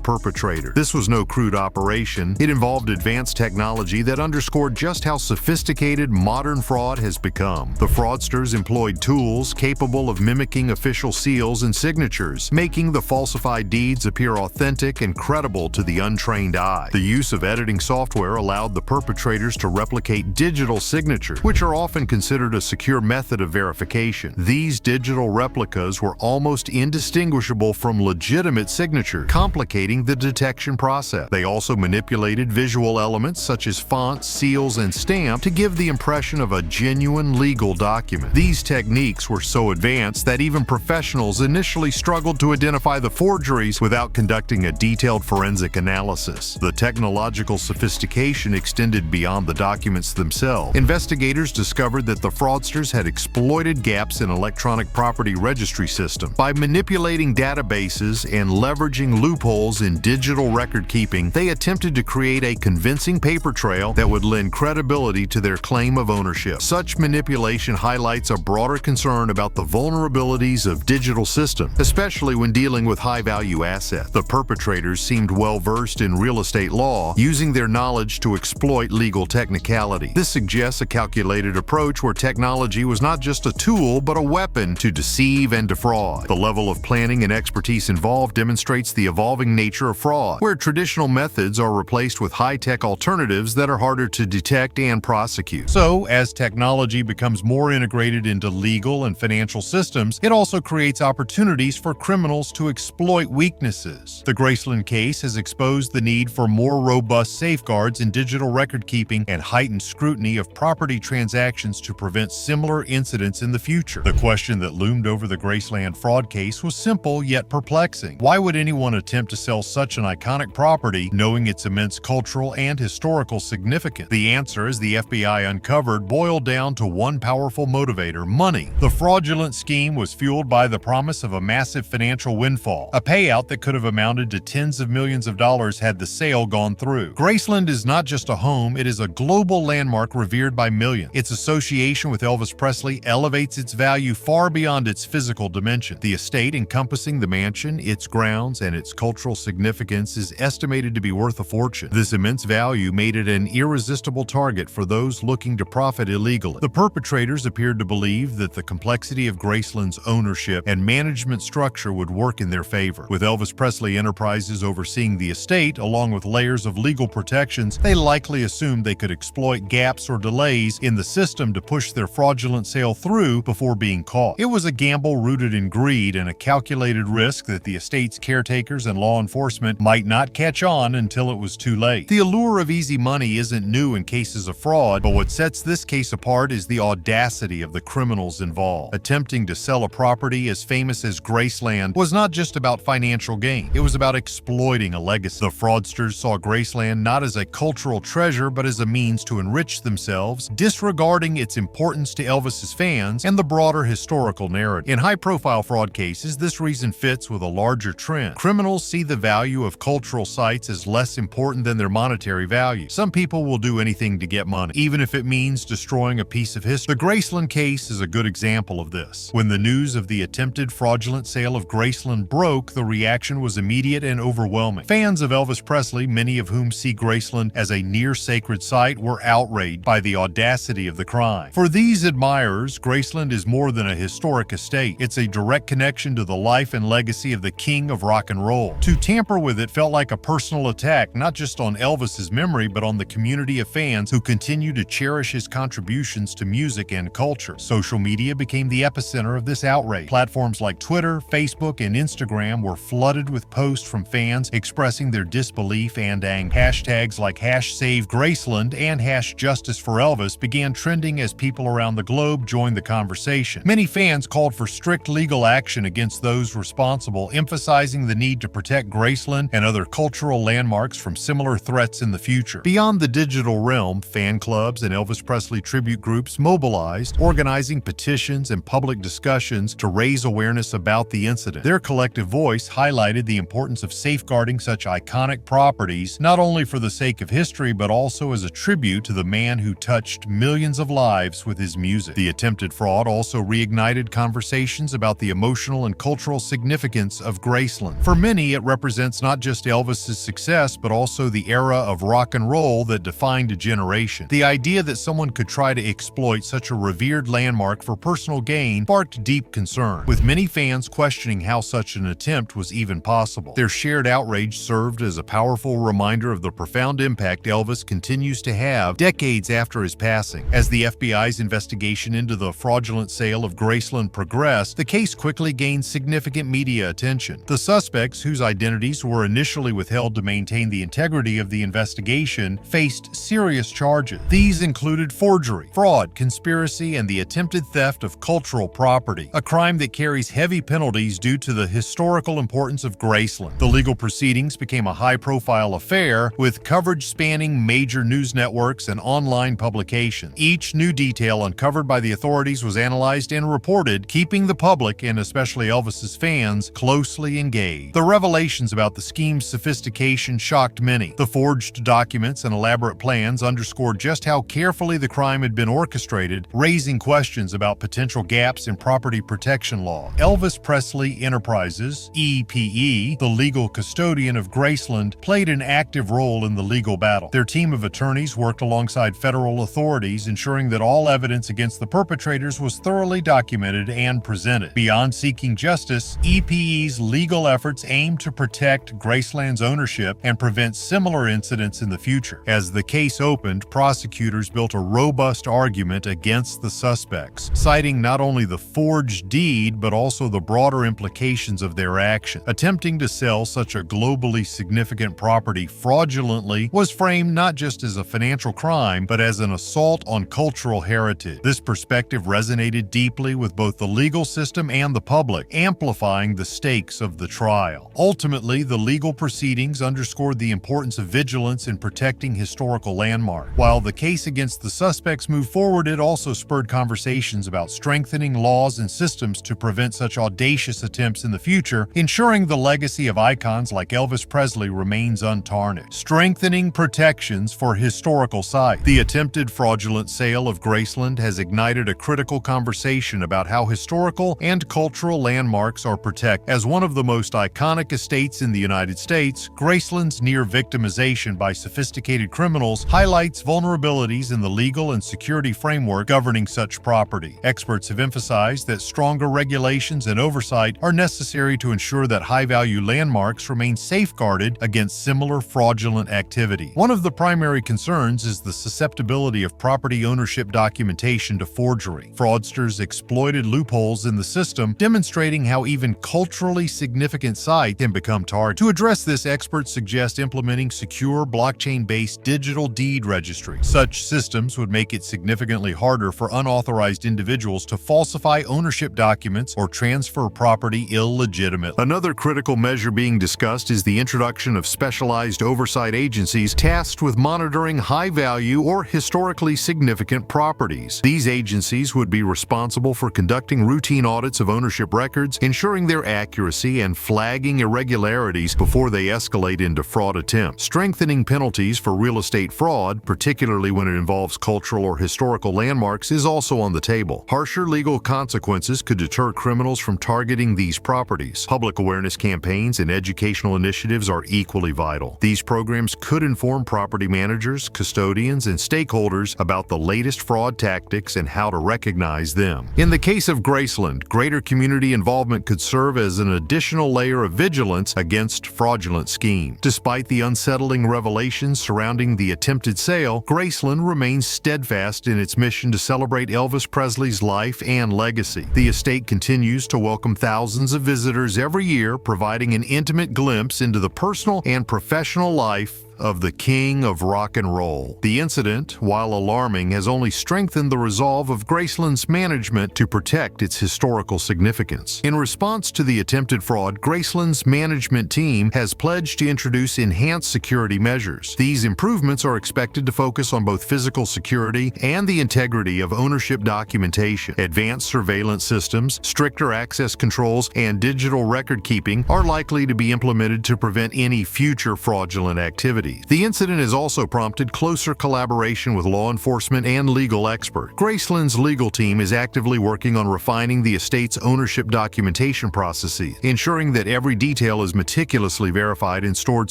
perpetrator. This was no crude operation. It involved advanced technology that underscored just how sophisticated modern fraud has become. The fraudsters employed tools capable of mimicking official seals and signatures, making the falsified deeds appear authentic and credible to the untrained eye. The use of editing software allowed the perpetrators to replicate digital signatures, which are often considered a secure method of verification. These digital replicas were almost indistinguishable from legitimate signatures, complicating the detection process. They also manipulated visual elements such as fonts, seals, and stamp to give the impression of a genuine legal document. These techniques were so advanced that even professionals initially struggled to identify the forgeries without conducting a detailed forensic analysis. The technological sophistication extended beyond the documents themselves. Investigators discovered that the fraudsters had exploited gaps in electronic property registry systems. By manipulating databases and leveraging loopholes in digital record keeping, they attempted to create a convincing paper trail that would lend credibility to their claim of ownership. Such manipulation highlights a broader concern about the vulnerabilities of digital systems, especially when dealing with high-value assets. The perpetrators seemed well-versed in real estate law, using their knowledge to exploit legal technicality. This suggests a calculated approach where technology was not just a tool, but a weapon to deceive and defraud. The level of planning and expertise involved demonstrates the evolving nature of fraud, where traditional methods are replaced with high-tech alternatives that are harder to detect and prosecute. So, as technology becomes more integrated into legal and financial systems, it also creates opportunities for criminals to exploit weaknesses. The Graceland case has exposed the need for more robust safeguards in digital record keeping and heightened scrutiny of property transactions to prevent similar incidents in the future. The question that loomed over the Graceland fraud case was simple yet perplexing. Why would anyone attempt to sell such an iconic property knowing its immense cultural and historical significance? The answer, as the FBI uncovered, boiled down to one powerful motivator: money. The fraudulent scheme was fueled by the promise of a massive financial windfall, a payout that could have amounted to tens of millions of dollars had the sale gone through. Graceland is not just a home, it is a global landmark revered by millions. Its association with Elvis Presley elevates its value far beyond its physical dimension. The estate encompassing the mansion, its grounds, and its cultural significance is estimated to be worth a fortune. possession. This immense value made it an irresistible target for those looking to profit illegally. The perpetrators appeared to believe that the complexity of Graceland's ownership and management structure would work in their favor. With Elvis Presley Enterprises overseeing the estate, along with layers of legal protections, they likely assumed they could exploit gaps or delays in the system to push their fraudulent sale through before being caught. It was a gamble rooted in greed and a calculated risk that the estate's caretakers and law enforcement might not catch on until it was too late. The allure of easy money isn't new in cases of fraud, but what sets this case apart is the audacity of the criminals involved. Attempting to sell a property as famous as Graceland was not just about financial gain. It was about exploiting a legacy. The fraudsters saw Graceland not as a cultural treasure, but as a means to enrich themselves, disregarding its importance to Elvis's fans and the broader historical narrative. In high-profile fraud cases, this reason fits with a larger trend. Criminals see the value of cultural sites as less important than their monetary value. Some people will do anything to get money, even if it means destroying a piece of history. The Graceland case is a good example of this. When the news of the attempted fraudulent sale of Graceland broke, the reaction was immediate and overwhelming. Fans of Elvis Presley, many of whom see Graceland as a near-sacred site, were outraged by the audacity of the crime. For these admirers, Graceland is more than a historic estate. It's a direct connection to the life and legacy of the king of rock and roll. To tamper with it felt like a personal attack, not just on Elvis's memory, but on the community of fans who continue to cherish his contributions to music and culture. Social media became the epicenter of this outrage. Platforms like Twitter, Facebook, and Instagram were flooded with posts from fans expressing their disbelief and anger. Hashtags like #SaveGraceland and #JusticeForElvis began trending as people around the globe joined the conversation. Many fans called for strict legal action against those responsible, emphasizing the need to protect Graceland and other cultural landmarks from similar threats in the future. Beyond the digital realm, fan clubs and Elvis Presley tribute groups mobilized, organizing petitions and public discussions to raise awareness about the incident. Their collective voice highlighted the importance of safeguarding such iconic properties, not only for the sake of history, but also as a tribute to the man who touched millions of lives with his music. The attempted fraud also reignited conversations about the emotional and cultural significance of Graceland. For many, it represents not just Elvis's success, but also the era of rock and roll that defined a generation. The idea that someone could try to exploit such a revered landmark for personal gain sparked deep concern, with many fans questioning how such an attempt was even possible. Their shared outrage served as a powerful reminder of the profound impact Elvis continues to have decades after his passing. As the FBI's investigation into the fraudulent sale of Graceland progressed, the case quickly gained significant media attention. The suspects, whose identities were initially withheld to maintain the integrity of the investigation, faced serious charges. These included forgery, fraud, conspiracy, and the attempted theft of cultural property, a crime that carries heavy penalties due to the historical importance of Graceland. The legal proceedings became a high-profile affair, with coverage spanning major news networks and online publications. Each new detail uncovered by the authorities was analyzed and reported, keeping the public, and especially Elvis's fans, closely engaged. The revelations about the scheme's sophistication shocked many. The forged documents and elaborate plans underscored just how carefully the crime had been orchestrated, raising questions about potential gaps in property protection law. Elvis Presley Enterprises, EPE, the legal custodian of Graceland, played an active role in the legal battle. Their team of attorneys worked alongside federal authorities, ensuring that all evidence against the perpetrators was thoroughly documented and presented. Beyond seeking justice, EPE's legal efforts aimed to protect Graceland's ownership and prevent similar incidents in the future. As the case opened, prosecutors built a robust argument against the suspects, citing not only the forged deed, but also the broader implications of their action. Attempting to sell such a globally significant property fraudulently was framed not just as a financial crime, but as an assault on cultural heritage. This perspective resonated deeply with both the legal system and the public, amplifying the stakes of the trial. Ultimately, the legal proceedings underscored the importance of vigilance in protecting historical landmarks. While the case against the suspects moved forward, it also spurred conversations about strengthening laws and systems to prevent such audacious attempts in the future, ensuring the legacy of icons like Elvis Presley remains untarnished. Strengthening protections for historical sites. The attempted fraudulent sale of Graceland has ignited a critical conversation about how historical and cultural landmarks are protected. As one of the most iconic estates in the United States, Graceland's near victim victimization by sophisticated criminals highlights vulnerabilities in the legal and security framework governing such property. Experts have emphasized that stronger regulations and oversight are necessary to ensure that high-value landmarks remain safeguarded against similar fraudulent activity. One of the primary concerns is the susceptibility of property ownership documentation to forgery. Fraudsters exploited loopholes in the system, demonstrating how even culturally significant sites can become targeted. To address this, experts suggest implementing secure blockchain-based digital deed registries. Such systems would make it significantly harder for unauthorized individuals to falsify ownership documents or transfer property illegitimately. Another critical measure being discussed is the introduction of specialized oversight agencies tasked with monitoring high-value or historically significant properties. These agencies would be responsible for conducting routine audits of ownership records, ensuring their accuracy, and flagging irregularities before they escalate into fraud attempts. Strengthening penalties for real estate fraud, particularly when it involves cultural or historical landmarks, is also on the table. Harsher legal consequences could deter criminals from targeting these properties. Public awareness campaigns and educational initiatives are equally vital. These programs could inform property managers, custodians, and stakeholders about the latest fraud tactics and how to recognize them. In the case of Graceland, greater community involvement could serve as an additional layer of vigilance against fraudulent schemes. Despite the unsettling revelations surrounding the attempted sale, Graceland remains steadfast in its mission to celebrate Elvis Presley's life and legacy. The estate continues to welcome thousands of visitors every year, providing an intimate glimpse into the personal and professional life of the King of Rock and Roll. The incident, while alarming, has only strengthened the resolve of Graceland's management to protect its historical significance. In response to the attempted fraud, Graceland's management team has pledged to introduce enhanced security measures. These improvements are expected to focus on both physical security and the integrity of ownership documentation. Advanced surveillance systems, stricter access controls, and digital record keeping are likely to be implemented to prevent any future fraudulent activity. The incident has also prompted closer collaboration with law enforcement and legal experts. Graceland's legal team is actively working on refining the estate's ownership documentation processes, ensuring that every detail is meticulously verified and stored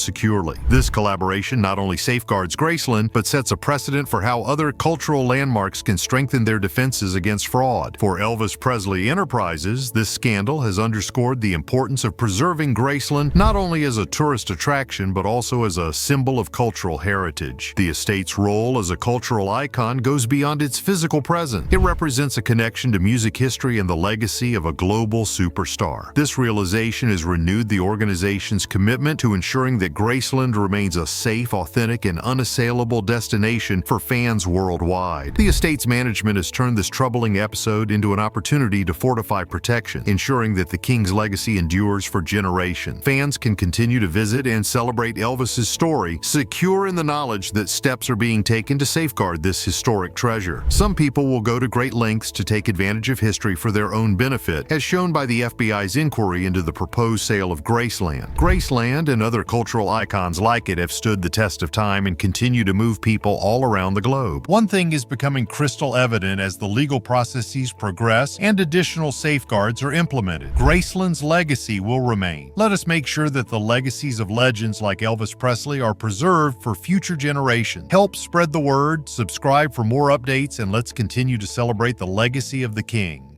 securely. This collaboration not only safeguards Graceland, but sets a precedent for how other cultural landmarks can strengthen their defenses against fraud. For Elvis Presley Enterprises, this scandal has underscored the importance of preserving Graceland not only as a tourist attraction, but also as a symbol of cultural heritage. The estate's role as a cultural icon goes beyond its physical presence. It represents a connection to music history and the legacy of a global superstar. This realization has renewed the organization's commitment to ensuring that Graceland remains a safe, authentic, and unassailable destination for fans worldwide. The estate's management has turned this troubling episode into an opportunity to fortify protection, ensuring that the King's legacy endures for generations. Fans can continue to visit and celebrate Elvis's story, secure in the knowledge that steps are being taken to safeguard this historic treasure. Some people will go to great lengths to take advantage of history for their own benefit, as shown by the FBI's inquiry into the proposed sale of Graceland. Graceland and other cultural icons like it have stood the test of time and continue to move people all around the globe. One thing is becoming crystal evident as the legal processes progress and additional safeguards are implemented. Graceland's legacy will remain. Let us make sure that the legacies of legends like Elvis Presley are preserved for future generations. Help spread the word, subscribe for more updates, and let's continue to celebrate the legacy of the King.